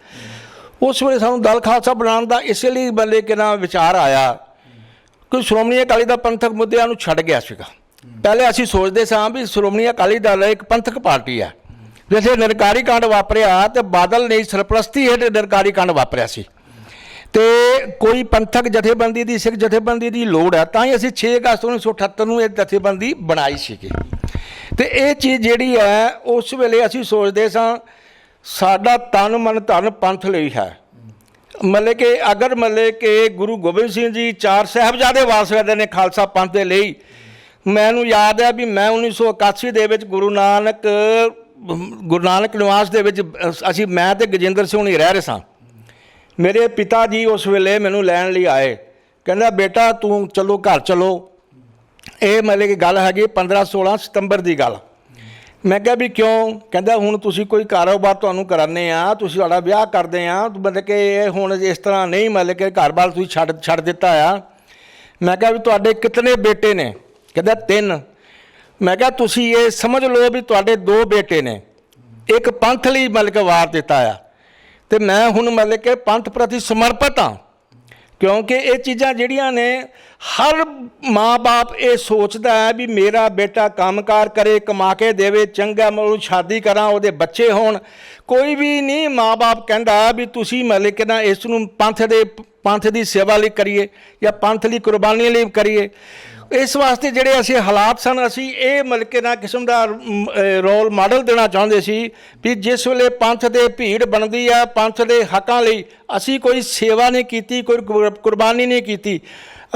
ਉਸ ਵੇਲੇ ਸਾਨੂੰ ਦਲ ਖਾਲਸਾ ਬਣਾਉਣ ਦਾ ਇਸੇ ਲਈ ਬੱਲੇ ਕਿ ਨਾ ਵਿਚਾਰ ਆਇਆ ਕਿ ਸ਼੍ਰੋਮਣੀ ਅਕਾਲੀ ਦਲ ਪੰਥਕ ਮੁੱਦਿਆਂ ਨੂੰ ਛੱਡ ਗਿਆ ਸੀਗਾ। ਪਹਿਲੇ ਅਸੀਂ ਸੋਚਦੇ ਸਾਂ ਵੀ ਸ਼੍ਰੋਮਣੀ ਅਕਾਲੀ ਦਲ ਇੱਕ ਪੰਥਕ ਪਾਰਟੀ ਹੈ। ਜਿੱਥੇ ਨਿਰੰਕਾਰੀ ਕਾਂਡ ਵਾਪਰਿਆ ਤੇ ਬਾਦਲ ਨੇ ਸਰਪ੍ਰਸਤੀ ਹੇਠ ਨਿਰੰਕਾਰੀ ਕਾਂਡ ਵਾਪਰਿਆ ਸੀ, ਤੇ ਕੋਈ ਪੰਥਕ ਜਥੇਬੰਦੀ ਦੀ, ਸਿੱਖ ਜਥੇਬੰਦੀ ਦੀ ਲੋੜ ਹੈ, ਤਾਂ ਹੀ ਅਸੀਂ 6 ਅਗਸਤ 1978 ਨੂੰ ਇਹ ਜਥੇਬੰਦੀ ਬਣਾਈ ਸੀਗੀ। ਤੇ ਇਹ ਚੀਜ਼ ਜਿਹੜੀ ਹੈ, ਉਸ ਵੇਲੇ ਅਸੀਂ ਸੋਚਦੇ ਸਾਂ ਸਾਡਾ ਤਨ ਮਨ ਧਨ ਪੰਥ ਲਈ ਹੈ। ਮਤਲਬ ਕਿ ਅਗਰ ਕਿ ਗੁਰੂ ਗੋਬਿੰਦ ਸਿੰਘ ਜੀ 4 ਸਾਹਿਬਜ਼ਾਦੇ ਵਾਸ ਕਰਦੇ ਨੇ ਖਾਲਸਾ ਪੰਥ ਦੇ ਲਈ। ਮੈਨੂੰ ਯਾਦ ਹੈ ਵੀ ਮੈਂ 1981 ਦੇ ਵਿੱਚ ਗੁਰੂ ਨਾਨਕ ਨਿਵਾਸ ਦੇ ਵਿੱਚ ਮੈਂ ਤੇ ਗਜਿੰਦਰ ਸਿੰਘ ਹੁਣੀ ਰਹਿ ਰਹੇ ਸਾਂ। ਮੇਰੇ ਪਿਤਾ ਜੀ ਉਸ ਵੇਲੇ ਮੈਨੂੰ ਲੈਣ ਲਈ ਆਏ, ਕਹਿੰਦਾ ਬੇਟਾ ਤੂੰ ਚਲੋ ਘਰ ਚਲੋ। ਇਹ ਮਤਲਬ ਕਿ ਗੱਲ ਹੈਗੀ 15-16 ਸਤੰਬਰ ਦੀ ਗੱਲ। ਮੈਂ ਕਿਹਾ ਵੀ ਕਿਉਂ? ਕਹਿੰਦਾ ਹੁਣ ਤੁਸੀਂ ਕੋਈ ਕਾਰੋਬਾਰ ਤੁਹਾਨੂੰ ਕਰਾਉਂਦੇ ਆ, ਤੁਸੀਂ ਸਾਡਾ ਵਿਆਹ ਕਰਦੇ ਆ, ਮਤਲਬ ਕਿ ਇਹ ਹੁਣ ਇਸ ਤਰ੍ਹਾਂ ਨਹੀਂ, ਮਤਲਬ ਕਿ ਘਰ-ਬਾਰ ਤੁਸੀਂ ਛੱਡ ਦਿੱਤਾ ਆ। ਮੈਂ ਕਿਹਾ ਵੀ ਤੁਹਾਡੇ ਕਿਤਨੇ ਬੇਟੇ ਨੇ? ਕਹਿੰਦਾ 3। ਮੈਂ ਕਿਹਾ ਤੁਸੀਂ ਇਹ ਸਮਝ ਲਓ ਵੀ ਤੁਹਾਡੇ 2 ਬੇਟੇ ਨੇ, ਇੱਕ ਪੰਥ ਲਈ ਮਤਲਬ ਕਿ ਵਾਰ ਦਿੱਤਾ ਆ, ਤੇ ਮੈਂ ਹੁਣ ਮਤਲਬ ਕਿ ਪੰਥ ਪ੍ਰਤੀ ਸਮਰਪਿਤ ਹਾਂ। ਕਿਉਂਕਿ ਇਹ ਚੀਜ਼ਾਂ ਜਿਹੜੀਆਂ ਨੇ, ਹਰ ਮਾਂ-ਬਾਪ ਇਹ ਸੋਚਦਾ ਹੈ ਵੀ ਮੇਰਾ ਬੇਟਾ ਕੰਮਕਾਰ ਕਰੇ, ਕਮਾ ਕੇ ਦੇਵੇ, ਚੰਗਾ ਮੈਂ ਉਹਨੂੰ ਸ਼ਾਦੀ ਕਰਾਂ, ਉਹਦੇ ਬੱਚੇ ਹੋਣ। ਕੋਈ ਵੀ ਨਹੀਂ ਮਾਂ-ਬਾਪ ਕਹਿੰਦਾ ਵੀ ਤੁਸੀਂ ਮਤਲਬ ਕਿ ਨਾ ਇਸ ਨੂੰ ਪੰਥ ਦੀ ਸੇਵਾ ਲਈ ਕਰੀਏ ਜਾਂ ਪੰਥ ਲਈ ਕੁਰਬਾਨੀ ਲਈ ਕਰੀਏ। ਇਸ ਵਾਸਤੇ ਜਿਹੜੇ ਅਸੀਂ ਹਾਲਾਤ ਸਨ, ਅਸੀਂ ਇਹ ਮਤਲਬ ਕਿ ਨਾ ਕਿਸਮ ਦਾ ਰੋਲ ਮਾਡਲ ਦੇਣਾ ਚਾਹੁੰਦੇ ਸੀ ਵੀ ਜਿਸ ਵੇਲੇ ਪੰਥ ਦੇ ਭੀੜ ਬਣਦੀ ਆ ਪੰਥ ਦੇ ਹੱਕਾਂ ਲਈ, ਅਸੀਂ ਕੋਈ ਸੇਵਾ ਨਹੀਂ ਕੀਤੀ, ਕੋਈ ਕੁਰਬਾਨੀ ਨਹੀਂ ਕੀਤੀ।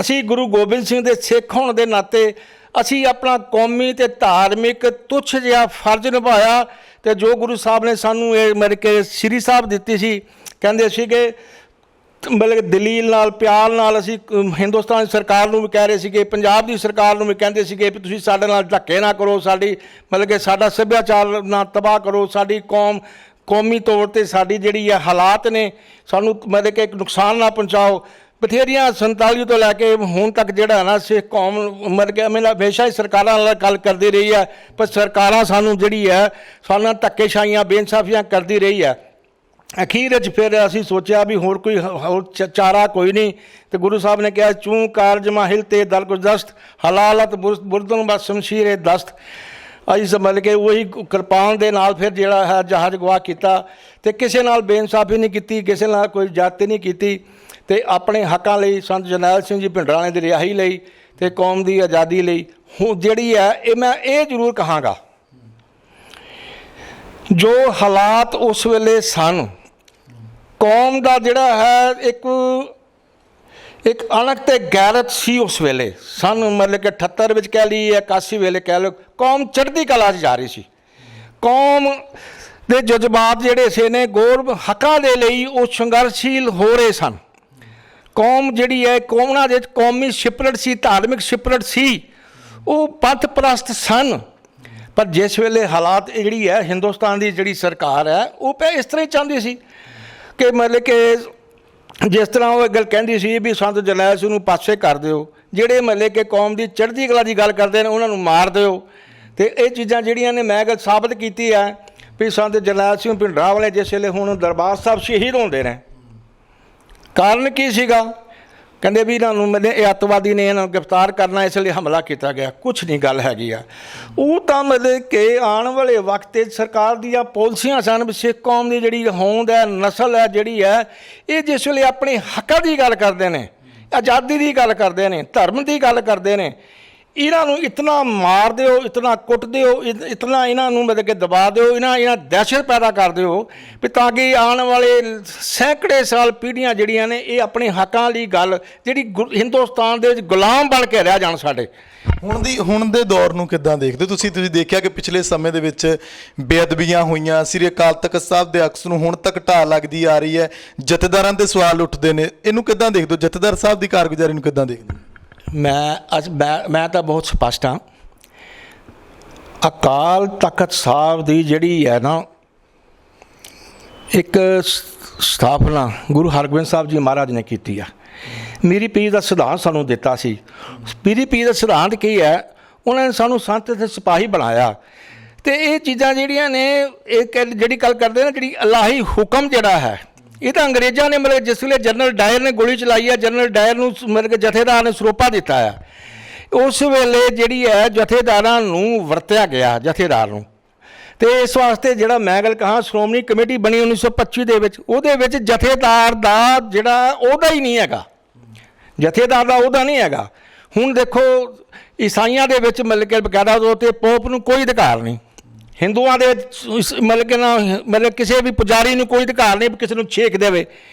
ਅਸੀਂ ਗੁਰੂ ਗੋਬਿੰਦ ਸਿੰਘ ਦੇ ਸਿੱਖ ਹੋਣ ਦੇ ਨਾਤੇ ਅਸੀਂ ਆਪਣਾ ਕੌਮੀ ਅਤੇ ਧਾਰਮਿਕ ਤੁੱਛ ਜਿਹਾ ਫਰਜ਼ ਨਿਭਾਇਆ। ਅਤੇ ਜੋ ਗੁਰੂ ਸਾਹਿਬ ਨੇ ਸਾਨੂੰ ਇਹ ਮਤਲਬ ਕਿ ਸ੍ਰੀ ਸਾਹਿਬ ਦਿੱਤੀ ਸੀ, ਕਹਿੰਦੇ ਸੀਗੇ ਮਤਲਬ ਦਲੀਲ ਨਾਲ, ਪਿਆਰ ਨਾਲ ਅਸੀਂ ਹਿੰਦੁਸਤਾਨ ਸਰਕਾਰ ਨੂੰ ਵੀ ਕਹਿ ਰਹੇ ਸੀਗੇ, ਪੰਜਾਬ ਦੀ ਸਰਕਾਰ ਨੂੰ ਵੀ ਕਹਿੰਦੇ ਸੀਗੇ ਵੀ ਤੁਸੀਂ ਸਾਡੇ ਨਾਲ ਧੱਕੇ ਨਾ ਕਰੋ, ਸਾਡੀ ਮਤਲਬ ਕਿ ਸਾਡਾ ਸੱਭਿਆਚਾਰ ਨਾ ਤਬਾਹ ਕਰੋ, ਸਾਡੀ ਕੌਮੀ ਤੌਰ 'ਤੇ ਸਾਡੀ ਜਿਹੜੀ ਹੈ ਹਾਲਾਤ ਨੇ, ਸਾਨੂੰ ਮਤਲਬ ਕਿ ਨੁਕਸਾਨ ਨਾ ਪਹੁੰਚਾਓ। ਬਥੇਰੀਆਂ 47 ਤੋਂ ਲੈ ਕੇ ਹੁਣ ਤੱਕ ਜਿਹੜਾ ਨਾ ਸਿੱਖ ਕੌਮ ਮਤਲਬ ਕਿ ਹਮੇਸ਼ਾ ਹੀ ਸਰਕਾਰਾਂ ਨਾਲ ਗੱਲ ਕਰਦੀ ਰਹੀ ਹੈ, ਪਰ ਸਰਕਾਰਾਂ ਸਾਨੂੰ ਜਿਹੜੀ ਹੈ ਸਾਨੂੰ ਧੱਕੇਸ਼ਾਹੀਆਂ ਬੇਇਨਸਾਫੀਆਂ ਕਰਦੀ ਰਹੀ ਹੈ। ਅਖੀਰ ਵਿੱਚ ਫਿਰ ਅਸੀਂ ਸੋਚਿਆ ਵੀ ਹੋਰ ਚਾਰਾ ਕੋਈ ਨਹੀਂ, ਤੇ ਗੁਰੂ ਸਾਹਿਬ ਨੇ ਕਿਹਾ ਚੂੰ ਕਾਰਜ ਮਾਹਿਲ ਤੇ ਦਲ ਗੁਰਦਸਤ ਹਲਾਲਤ ਬੁਰਦਨ ਬਸ ਸ਼ਮਸ਼ੀਰ ਏ ਦਸਤ। ਅਸੀਂ ਸਮਝ ਕੇ ਉਹੀ ਕਿਰਪਾਨ ਦੇ ਨਾਲ ਫਿਰ ਜਿਹੜਾ ਹੈ ਜਹਾਜ਼ ਗਵਾ ਕੀਤਾ, ਤੇ ਕਿਸੇ ਨਾਲ ਬੇਇਨਸਾਫੀ ਨਹੀਂ ਕੀਤੀ, ਕਿਸੇ ਨਾਲ ਕੋਈ ਜਾਤੀ ਨਹੀਂ ਕੀਤੀ, ਤੇ ਆਪਣੇ ਹੱਕਾਂ ਲਈ ਸੰਤ ਜਰਨੈਲ ਸਿੰਘ ਜੀ ਭਿੰਡਰਾਣੇ ਦੀ ਰਿਹਾਈ ਲਈ ਤੇ ਕੌਮ ਦੀ ਆਜ਼ਾਦੀ ਲਈ ਹੁਣ ਜਿਹੜੀ ਹੈ ਮੈਂ ਇਹ ਜ਼ਰੂਰ ਕਹਾਂਗਾ, ਜੋ ਹਾਲਾਤ ਉਸ ਵੇਲੇ ਸਨ, ਕੌਮ ਦਾ ਜਿਹੜਾ ਹੈ ਇੱਕ ਅਣਖ ਤੇ ਗੈਰਤ ਸੀ ਉਸ ਵੇਲੇ ਸਾਨੂੰ, ਮਤਲਬ ਕਿ 78 ਵਿੱਚ ਕਹਿ ਲਈ, 81 ਵੇਲੇ ਕਹਿ ਲਓ, ਕੌਮ ਚੜ੍ਹਦੀ ਕਲਾ 'ਚ ਜਾ ਰਹੀ ਸੀ। ਕੌਮ ਦੇ ਜਜ਼ਬਾਤ ਜਿਹੜੇ ਸੀ ਨੇ ਗੌਰਵ ਹੱਕਾਂ ਦੇ ਲਈ ਉਹ ਸੰਘਰਸ਼ੀਲ ਹੋ ਰਹੇ ਸਨ। ਕੌਮ ਜਿਹੜੀ ਹੈ ਕੌਮਾਂ ਦੇ ਕੌਮੀ ਸਿਪਰਟ ਸੀ, ਧਾਰਮਿਕ ਸਿਪਰਟ ਸੀ, ਉਹ ਪੰਥ ਪ੍ਰਸਤ ਸਨ। ਪਰ ਜਿਸ ਵੇਲੇ ਹਾਲਾਤ ਜਿਹੜੀ ਹੈ ਹਿੰਦੁਸਤਾਨ ਦੀ ਜਿਹੜੀ ਸਰਕਾਰ ਹੈ ਉਹ ਇਸ ਤਰ੍ਹਾਂ ਹੀ ਚਾਹੁੰਦੀ ਸੀ ਕਿ ਮਤਲਬ ਕਿ ਜਿਸ ਤਰ੍ਹਾਂ ਉਹ ਗੱਲ ਕਹਿੰਦੀ ਸੀ ਵੀ ਸੰਤ ਜਰਨੈਲ ਸਿੰਘ ਨੂੰ ਪਾਸੇ ਕਰ ਦਿਓ, ਜਿਹੜੇ ਮਤਲਬ ਕਿ ਕੌਮ ਦੀ ਚੜ੍ਹਦੀ ਕਲਾ ਦੀ ਗੱਲ ਕਰਦੇ ਨੇ ਉਹਨਾਂ ਨੂੰ ਮਾਰ ਦਿਓ। ਅਤੇ ਇਹ ਚੀਜ਼ਾਂ ਜਿਹੜੀਆਂ ਨੇ ਮੈਂ ਗੱਲ ਸਾਬਤ ਕੀਤੀ ਹੈ ਵੀ ਸੰਤ ਜਰਨੈਲ ਸਿੰਘ ਭਿੰਡਰਾਂ ਵਾਲੇ ਜਿਸ ਵੇਲੇ ਹੁਣ ਦਰਬਾਰ ਸਾਹਿਬ ਸ਼ਹੀਦ ਹੁੰਦੇ ਨੇ, ਕਾਰਨ ਕੀ ਸੀਗਾ? ਕਹਿੰਦੇ ਵੀ ਇਹਨਾਂ ਨੂੰ ਮਤਲਬ ਇਹ ਅੱਤਵਾਦੀ ਨੇ ਇਹਨਾਂ ਨੂੰ ਗ੍ਰਿਫਤਾਰ ਕਰਨਾ, ਇਸ ਲਈ ਹਮਲਾ ਕੀਤਾ ਗਿਆ। ਕੁਛ ਨਹੀਂ ਗੱਲ ਹੈਗੀ ਆ, ਉਹ ਤਾਂ ਮਤਲਬ ਕਿ ਆਉਣ ਵਾਲੇ ਵਕਤ ਸਰਕਾਰ ਦੀਆਂ ਪਾਲਿਸੀਆਂ ਸਨ ਵੀ ਸਿੱਖ ਕੌਮ ਦੀ ਜਿਹੜੀ ਹੋਂਦ ਹੈ, ਨਸਲ ਹੈ ਜਿਹੜੀ ਹੈ, ਇਹ ਜਿਸ ਵੇਲੇ ਆਪਣੇ ਹੱਕਾਂ ਦੀ ਗੱਲ ਕਰਦੇ ਨੇ, ਆਜ਼ਾਦੀ ਦੀ ਗੱਲ ਕਰਦੇ ਨੇ, ਧਰਮ ਦੀ ਗੱਲ ਕਰਦੇ ਨੇ, ਇਹਨਾਂ ਨੂੰ ਇਤਨਾ ਮਾਰ ਦਿਓ, ਇਤਨਾ ਕੁੱਟ ਦਿਓ, ਇਤਨਾ ਇਹਨਾਂ ਨੂੰ ਮਤਲਬ ਕਿ ਦਬਾ ਦਿਓ, ਇਹਨਾਂ ਦਹਿਸ਼ਤ ਪੈਦਾ ਕਰ ਦਿਓ ਵੀ ਤਾਂ ਕਿ ਆਉਣ ਵਾਲੇ ਸੈਂਕੜੇ ਸਾਲ ਪੀੜ੍ਹੀਆਂ ਜਿਹੜੀਆਂ ਨੇ ਇਹ ਆਪਣੇ ਹੱਕਾਂ ਲਈ ਗੱਲ ਜਿਹੜੀ ਹਿੰਦੁਸਤਾਨ ਦੇ ਵਿੱਚ ਗੁਲਾਮ ਬਣ ਕੇ ਰਹਿ ਜਾਣ ਸਾਡੇ। ਹੁਣ ਦੇ ਦੌਰ ਨੂੰ ਕਿੱਦਾਂ ਦੇਖਦੇ ਤੁਸੀਂ ਦੇਖਿਆ ਕਿ ਪਿਛਲੇ ਸਮੇਂ ਦੇ ਵਿੱਚ ਬੇਅਦਬੀਆਂ ਹੋਈਆਂ, ਸ੍ਰੀ ਅਕਾਲ ਤਖ਼ਤ ਸਾਹਿਬ ਦੇ ਅਕਸ ਨੂੰ ਹੁਣ ਤੱਕ ਢਾਹ ਲੱਗਦੀ ਆ ਰਹੀ ਹੈ, ਜਥੇਦਾਰਾਂ ਦੇ ਸਵਾਲ ਉੱਠਦੇ ਨੇ, ਇਹਨੂੰ ਕਿੱਦਾਂ ਦੇਖਦੇ ਹੋ? ਜਥੇਦਾਰ ਸਾਹਿਬ ਦੀ ਕਾਰਗੁਜ਼ਾਰੀ ਨੂੰ ਕਿੱਦਾਂ ਦੇਖਦੇ? ਮੈਂ ਤਾਂ ਬਹੁਤ ਸਪਸ਼ਟ ਹਾਂ। ਅਕਾਲ ਤਖਤ ਸਾਹਿਬ ਦੀ ਜਿਹੜੀ ਹੈ ਨਾ ਇੱਕ ਸਥਾਪਨਾ ਗੁਰੂ ਹਰਗੋਬਿੰਦ ਸਾਹਿਬ ਜੀ ਮਹਾਰਾਜ ਨੇ ਕੀਤੀ ਆ। ਮੀਰੀ ਪੀਰ ਦਾ ਸਿਧਾਂਤ ਸਾਨੂੰ ਦਿੱਤਾ ਸੀ। ਮੀਰੀ ਪੀਰ ਦਾ ਸਿਧਾਂਤ ਕੀ ਹੈ? ਉਹਨਾਂ ਨੇ ਸਾਨੂੰ ਸੰਤ ਤੇ ਸਿਪਾਹੀ ਬਣਾਇਆ। ਤੇ ਇਹ ਚੀਜ਼ਾਂ ਜਿਹੜੀਆਂ ਨੇ ਇਹ ਜਿਹੜੀ ਗੱਲ ਕਰਦੇ ਨਾ ਜਿਹੜੀ ਇਲਾਹੀ ਹੁਕਮ ਜਿਹੜਾ ਹੈ ਇਹ ਤਾਂ ਅੰਗਰੇਜ਼ਾਂ ਨੇ ਮਤਲਬ ਜਿਸ ਵੇਲੇ ਜਨਰਲ ਡਾਇਰ ਨੇ ਗੋਲੀ ਚਲਾਈ ਹੈ, ਜਨਰਲ ਡਾਇਰ ਨੂੰ ਮਤਲਬ ਕਿ ਜਥੇਦਾਰ ਨੇ ਸਰੋਪਾ ਦਿੱਤਾ ਆ, ਉਸ ਵੇਲੇ ਜਿਹੜੀ ਹੈ ਜਥੇਦਾਰਾਂ ਨੂੰ ਵਰਤਿਆ ਗਿਆ ਜਥੇਦਾਰ ਨੂੰ। ਤੇ ਇਸ ਵਾਸਤੇ ਜਿਹੜਾ ਮੈਂ ਗੱਲ ਕਹਾਂ ਸ਼੍ਰੋਮਣੀ ਕਮੇਟੀ ਬਣੀ 1925 ਦੇ ਵਿੱਚ, ਉਹਦੇ ਵਿੱਚ ਜਥੇਦਾਰ ਦਾ ਜਿਹੜਾ ਉਹਦਾ ਹੀ ਨਹੀਂ ਹੈਗਾ, ਜਥੇਦਾਰ ਦਾ ਉਹਦਾ ਨਹੀਂ ਹੈਗਾ। ਹੁਣ ਦੇਖੋ ਈਸਾਈਆਂ ਦੇ ਵਿੱਚ ਮਤਲਬ ਕਿ ਬਕਾਇਦਾ ਤੌਰ 'ਤੇ ਪੋਪ ਨੂੰ ਕੋਈ ਅਧਿਕਾਰ ਨਹੀਂ, ਹਿੰਦੂਆਂ ਦੇ ਮਤਲਬ ਕਿ ਨਾ ਮਤਲਬ ਕਿਸੇ ਵੀ ਪੁਜਾਰੀ ਨੂੰ ਕੋਈ ਅਧਿਕਾਰ ਨਹੀਂ ਕਿਸੇ ਨੂੰ ਛੇਕ ਦੇਵੇ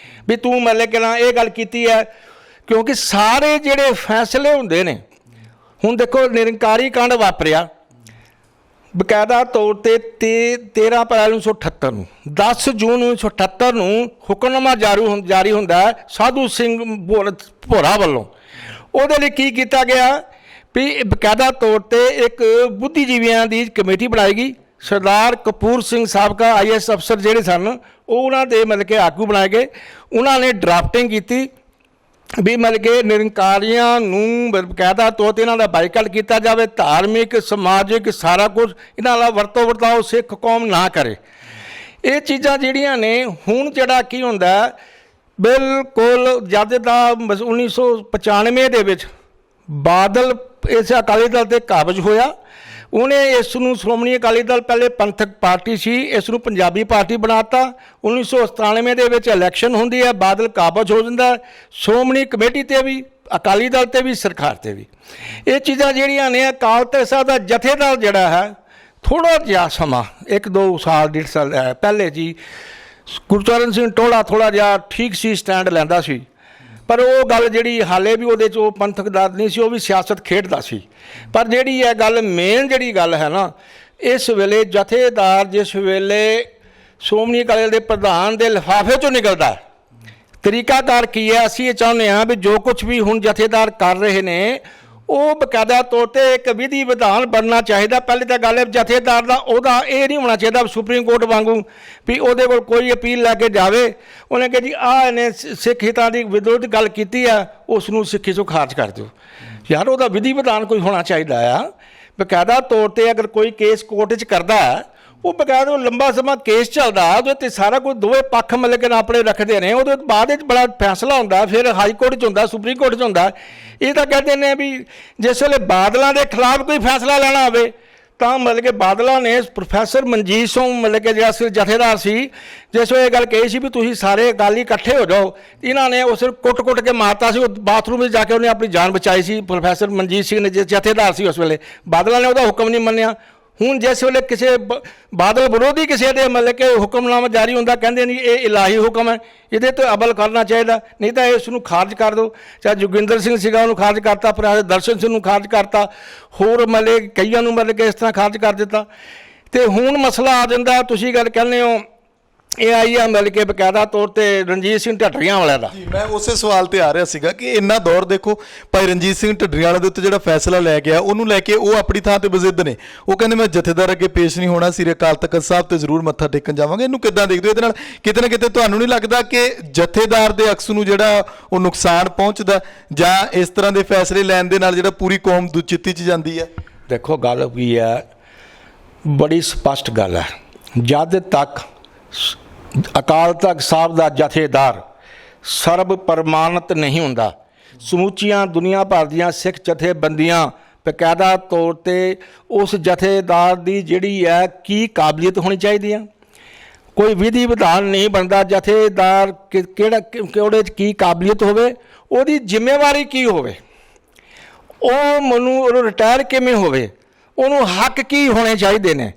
ਵੀ ਤੂੰ ਮਤਲਬ ਕਿ ਨਾ ਇਹ ਗੱਲ ਕੀਤੀ ਹੈ, ਕਿਉਂਕਿ ਸਾਰੇ ਜਿਹੜੇ ਫੈਸਲੇ ਹੁੰਦੇ ਨੇ। ਹੁਣ ਦੇਖੋ ਨਿਰੰਕਾਰੀ ਕਾਂਡ ਵਾਪਰਿਆ ਬਕਾਇਦਾ ਤੌਰ 'ਤੇ 13 ਅਪ੍ਰੈਲ 1978 ਨੂੰ, 10 ਜੂਨ 1978 ਨੂੰ ਹੁਕਮਨਾਮਾ ਜਾਰੀ ਹੁੰਦਾ ਸਾਧੂ ਸਿੰਘ ਭੋਰਾ ਵੱਲੋਂ। ਉਹਦੇ ਲਈ ਕੀ ਕੀਤਾ ਗਿਆ ਵੀ ਬਕਾਇਦਾ ਤੌਰ 'ਤੇ ਇੱਕ ਬੁੱਧੀਜੀਵੀਆਂ ਦੀ ਕਮੇਟੀ ਬਣਾਈ ਗਈ। ਸਰਦਾਰ ਕਪੂਰ ਸਿੰਘ ਸਾਬਕਾ IAS ਅਫਸਰ ਜਿਹੜੇ ਸਨ ਉਹ ਉਹਨਾਂ ਦੇ ਮਤਲਬ ਕਿ ਆਗੂ ਬਣਾਏ ਗਏ। ਉਹਨਾਂ ਨੇ ਡਰਾਫਟਿੰਗ ਕੀਤੀ ਵੀ ਮਤਲਬ ਕਿ ਨਿਰੰਕਾਰੀਆਂ ਨੂੰ ਬਕਾਇਦਾ ਤੌਰ 'ਤੇ ਇਹਨਾਂ ਦਾ ਬਾਈਕਾਟ ਕੀਤਾ ਜਾਵੇ, ਧਾਰਮਿਕ ਸਮਾਜਿਕ ਸਾਰਾ ਕੁਝ ਇਹਨਾਂ ਦਾ ਵਰਤੋਂ ਵਰਤਾਓ ਸਿੱਖ ਕੌਮ ਨਾ ਕਰੇ। ਇਹ ਚੀਜ਼ਾਂ ਜਿਹੜੀਆਂ ਨੇ ਹੁਣ ਜਿਹੜਾ ਕੀ ਹੁੰਦਾ ਬਿਲਕੁਲ ਜਦ ਦਾ 1995 ਦੇ ਵਿੱਚ ਬਾਦਲ ਇਸ ਅਕਾਲੀ ਦਲ 'ਤੇ ਕਾਬਜ਼ ਹੋਇਆ, ਉਹਨੇ ਇਸ ਨੂੰ ਸ਼੍ਰੋਮਣੀ ਅਕਾਲੀ ਦਲ ਪਹਿਲੇ ਪੰਥਕ ਪਾਰਟੀ ਸੀ, ਇਸ ਨੂੰ ਪੰਜਾਬੀ ਪਾਰਟੀ ਬਣਾਤਾ। 1997 ਦੇ ਵਿੱਚ ਇਲੈਕਸ਼ਨ ਹੁੰਦੀ ਹੈ, ਬਾਦਲ ਕਾਬਜ਼ ਹੋ ਜਾਂਦਾ ਸ਼੍ਰੋਮਣੀ ਕਮੇਟੀ 'ਤੇ ਵੀ, ਅਕਾਲੀ ਦਲ 'ਤੇ ਵੀ, ਸਰਕਾਰ 'ਤੇ ਵੀ। ਇਹ ਚੀਜ਼ਾਂ ਜਿਹੜੀਆਂ ਨੇ ਅਕਾਲ ਤਖਤ ਸਾਹਿਬ ਦਾ ਜਥੇਦਾਰ ਜਿਹੜਾ ਹੈ ਥੋੜ੍ਹਾ ਜਿਹਾ ਸਮਾਂ 1-2 ਸਾਲ 1.5 ਸਾਲ ਪਹਿਲੇ ਜੀ ਗੁਰਚਰਨ ਸਿੰਘ ਟੋਲਾ ਥੋੜ੍ਹਾ ਜਿਹਾ ਠੀਕ ਸੀ, ਸਟੈਂਡ ਲੈਂਦਾ ਸੀ, ਪਰ ਉਹ ਗੱਲ ਜਿਹੜੀ ਹਾਲੇ ਵੀ ਉਹਦੇ 'ਚ ਉਹ ਪੰਥਕਦਾਰ ਨਹੀਂ ਸੀ, ਉਹ ਵੀ ਸਿਆਸਤ ਖੇਡਦਾ ਸੀ। ਪਰ ਜਿਹੜੀ ਇਹ ਗੱਲ ਮੇਨ ਜਿਹੜੀ ਗੱਲ ਹੈ ਨਾ ਇਸ ਵੇਲੇ ਜਥੇਦਾਰ ਜਿਸ ਵੇਲੇ ਸ਼੍ਰੋਮਣੀ ਅਕਾਲੀ ਦਲ ਦੇ ਪ੍ਰਧਾਨ ਦੇ ਲਿਫਾਫੇ 'ਚੋਂ ਨਿਕਲਦਾ ਤਰੀਕਾਕਾਰ ਕੀ ਹੈ? ਅਸੀਂ ਇਹ ਚਾਹੁੰਦੇ ਹਾਂ ਵੀ ਜੋ ਕੁਛ ਵੀ ਹੁਣ ਜਥੇਦਾਰ ਕਰ ਰਹੇ ਨੇ ਉਹ ਬਕਾਇਦਾ ਤੌਰ 'ਤੇ ਇੱਕ ਵਿਧੀ ਵਿਧਾਨ ਬਣਨਾ ਚਾਹੀਦਾ। ਪਹਿਲੇ ਤਾਂ ਗੱਲ ਹੈ ਜਥੇਦਾਰ ਦਾ ਉਹਦਾ ਇਹ ਨਹੀਂ ਹੋਣਾ ਚਾਹੀਦਾ ਸੁਪਰੀਮ ਕੋਰਟ ਵਾਂਗੂ ਵੀ ਉਹਦੇ ਕੋਲ ਕੋਈ ਅਪੀਲ ਲੈ ਕੇ ਜਾਵੇ, ਉਹਨੇ ਕਿਹਾ ਜੀ ਆਹ ਇਹਨੇ ਸਿੱਖ ਹਿੱਤਾਂ ਦੀ ਵਿਰੋਧ ਗੱਲ ਕੀਤੀ ਆ, ਉਸ ਨੂੰ ਸਿੱਖੀ 'ਚੋਂ ਖਾਰਜ ਕਰ ਦਿਓ। ਯਾਰ ਉਹਦਾ ਵਿਧੀ ਵਿਧਾਨ ਕੋਈ ਹੋਣਾ ਚਾਹੀਦਾ ਆ। ਬਕਾਇਦਾ ਤੌਰ 'ਤੇ ਅਗਰ ਕੋਈ ਕੇਸ ਕੋਰਟ 'ਚ ਕਰਦਾ ਉਹ ਬਕਾਇਦਾ ਲੰਬਾ ਸਮਾਂ ਕੇਸ ਚੱਲਦਾ, ਉਹਦੇ 'ਤੇ ਸਾਰਾ ਕੁਝ ਦੋਵੇਂ ਪੱਖ ਮਤਲਬ ਕਿ ਆਪਣੇ ਰੱਖਦੇ ਨੇ, ਉਹਦੇ ਬਾਅਦ ਵਿੱਚ ਬੜਾ ਫੈਸਲਾ ਹੁੰਦਾ, ਫਿਰ ਹਾਈ ਕੋਰਟ 'ਚ ਹੁੰਦਾ, ਸੁਪਰੀਮ ਕੋਰਟ 'ਚ ਹੁੰਦਾ। ਇਹ ਤਾਂ ਕਹਿੰਦੇ ਨੇ ਵੀ ਜਿਸ ਵੇਲੇ ਬਾਦਲਾਂ ਦੇ ਖਿਲਾਫ ਕੋਈ ਫੈਸਲਾ ਲੈਣਾ ਹੋਵੇ ਤਾਂ ਮਤਲਬ ਕਿ ਬਾਦਲਾਂ ਨੇ ਪ੍ਰੋਫੈਸਰ ਮਨਜੀਤ ਸਿੰਘ ਮਤਲਬ ਕਿ ਜਿਹੜਾ ਜਥੇਦਾਰ ਸੀ ਜਿਸ ਵੇਲੇ ਇਹ ਗੱਲ ਕਹੀ ਸੀ ਵੀ ਤੁਸੀਂ ਸਾਰੇ ਅਕਾਲੀ ਇਕੱਠੇ ਹੋ ਜਾਓ, ਇਹਨਾਂ ਨੇ ਉਸ ਕੁੱਟ ਕੇ ਮਾਰਤਾ ਸੀ। ਉਹ ਬਾਥਰੂਮ ਵਿੱਚ ਜਾ ਕੇ ਉਹਨੇ ਆਪਣੀ ਜਾਨ ਬਚਾਈ ਸੀ ਪ੍ਰੋਫੈਸਰ ਮਨਜੀਤ ਸਿੰਘ ਨੇ, ਜਥੇਦਾਰ ਸੀ ਉਸ ਵੇਲੇ। ਬਾਦਲਾਂ ਨੇ ਉਹਦਾ ਹੁਕਮ ਨਹੀਂ ਮੰਨਿਆ। ਹੁਣ ਜਿਸ ਵੇਲੇ ਕਿਸੇ ਬਾਦਲ ਵਿਰੋਧੀ ਕਿਸੇ ਦੇ ਮਤਲਬ ਕਿ ਹੁਕਮਨਾਮਾ ਜਾਰੀ ਹੁੰਦਾ ਕਹਿੰਦੇ ਨਹੀਂ ਇਹ ਇਲਾਹੀ ਹੁਕਮ ਹੈ, ਇਹਦੇ 'ਤੇ ਅਮਲ ਕਰਨਾ ਚਾਹੀਦਾ, ਨਹੀਂ ਤਾਂ ਇਸ ਨੂੰ ਖਾਰਜ ਕਰ ਦਿਓ। ਚਾਹੇ ਜੋਗਿੰਦਰ ਸਿੰਘ ਸੀਗਾ ਉਹਨੂੰ ਖਾਰਜ ਕਰਤਾ, ਫਿਰ ਦਰਸ਼ਨ ਸਿੰਘ ਨੂੰ ਖਾਰਜ ਕਰਤਾ, ਹੋਰ ਮਤਲਬ ਕਈਆਂ ਨੂੰ ਮਤਲਬ ਕਿ ਇਸ ਤਰ੍ਹਾਂ ਖਾਰਜ ਕਰ ਦਿੱਤਾ। ਅਤੇ ਹੁਣ ਮਸਲਾ ਆ ਜਾਂਦਾ ਤੁਸੀਂ ਗੱਲ ਕਹਿੰਦੇ ਹੋ ਇਹ ਆਈ ਆ ਮਤਲਬ ਕਿ ਬਕਾਇਦਾ ਤੌਰ 'ਤੇ ਰਣਜੀਤ ਸਿੰਘ ਢੱਡਰੀਆਂ ਵਾਲਿਆਂ ਦਾ। ਜੀ ਮੈਂ ਉਸੇ ਸਵਾਲ ਤੇ ਆ ਰਿਹਾ ਸੀਗਾ ਕਿ ਇੰਨਾ ਦੌਰ ਦੇਖੋ ਭਾਈ ਰਣਜੀਤ ਸਿੰਘ ਢੱਡਰੀਆਂ ਵਾਲੇ ਦੇ ਉੱਤੇ ਜਿਹੜਾ ਫੈਸਲਾ ਲੈ ਗਿਆ ਉਹਨੂੰ ਲੈ ਕੇ ਉਹ ਆਪਣੀ ਥਾਂ ਤੇ ਬਜ਼ਿੱਦ ਨੇ। ਉਹ ਕਹਿੰਦੇ ਮੈਂ ਜਥੇਦਾਰ ਅੱਗੇ ਪੇਸ਼ ਨਹੀਂ ਹੋਣਾ, ਸਿਰੇ ਅਕਾਲ ਤਖਤ ਸਾਹਿਬ ਤੇ ਜ਼ਰੂਰ ਮੱਥਾ ਟੇਕਣ ਜਾਵਾਂਗੇ। ਇਹਨੂੰ ਕਿੱਦਾਂ ਦੇਖਦੇ ਹੋ? ਇਹਦੇ ਨਾਲ ਕਿਤੇ ਨਾ ਕਿਤੇ ਤੁਹਾਨੂੰ ਨਹੀਂ ਲੱਗਦਾ ਕਿ ਜਥੇਦਾਰ ਦੇ ਅਕਸ ਨੂੰ ਜਿਹੜਾ ਉਹ ਨੁਕਸਾਨ ਪਹੁੰਚਦਾ ਜਾਂ ਇਸ ਤਰ੍ਹਾਂ ਦੇ ਫੈਸਲੇ ਲੈਣ ਦੇ ਨਾਲ ਜਿਹੜਾ ਪੂਰੀ ਕੌਮ ਦੁਚਿੱਤੀ 'ਚ ਜਾਂਦੀ ਹੈ? ਦੇਖੋ ਗੱਲ ਕੀ ਹੈ, ਬੜੀ ਸਪਸ਼ਟ ਗੱਲ ਹੈ। ਜਦ ਤੱਕ ਅਕਾਲ ਤਖਤ ਸਾਹਿਬ ਦਾ ਜਥੇਦਾਰ ਸਰਬ ਪ੍ਰਮਾਣਿਤ ਨਹੀਂ ਹੁੰਦਾ, ਸਮੁੱਚੀਆਂ ਦੁਨੀਆ ਭਰ ਦੀਆਂ ਸਿੱਖ ਜਥੇਬੰਦੀਆਂ ਬਕਾਇਦਾ ਤੌਰ 'ਤੇ ਉਸ ਜਥੇਦਾਰ ਦੀ ਜਿਹੜੀ ਹੈ ਕੀ ਕਾਬਲੀਅਤ ਹੋਣੀ ਚਾਹੀਦੀ ਹੈ, ਕੋਈ ਵਿਧੀ ਵਿਧਾਨ ਨਹੀਂ ਬਣਦਾ। ਜਥੇਦਾਰ ਕਿਹੜੇ 'ਚ ਕੀ ਕਾਬਲੀਅਤ ਹੋਵੇ, ਉਹਦੀ ਜ਼ਿੰਮੇਵਾਰੀ ਕੀ ਹੋਵੇ, ਉਹਨੂੰ ਰਿਟਾਇਰ ਕਿਵੇਂ ਹੋਵੇ, ਉਹਨੂੰ ਹੱਕ ਕੀ ਹੋਣੇ ਚਾਹੀਦੇ ਨੇ।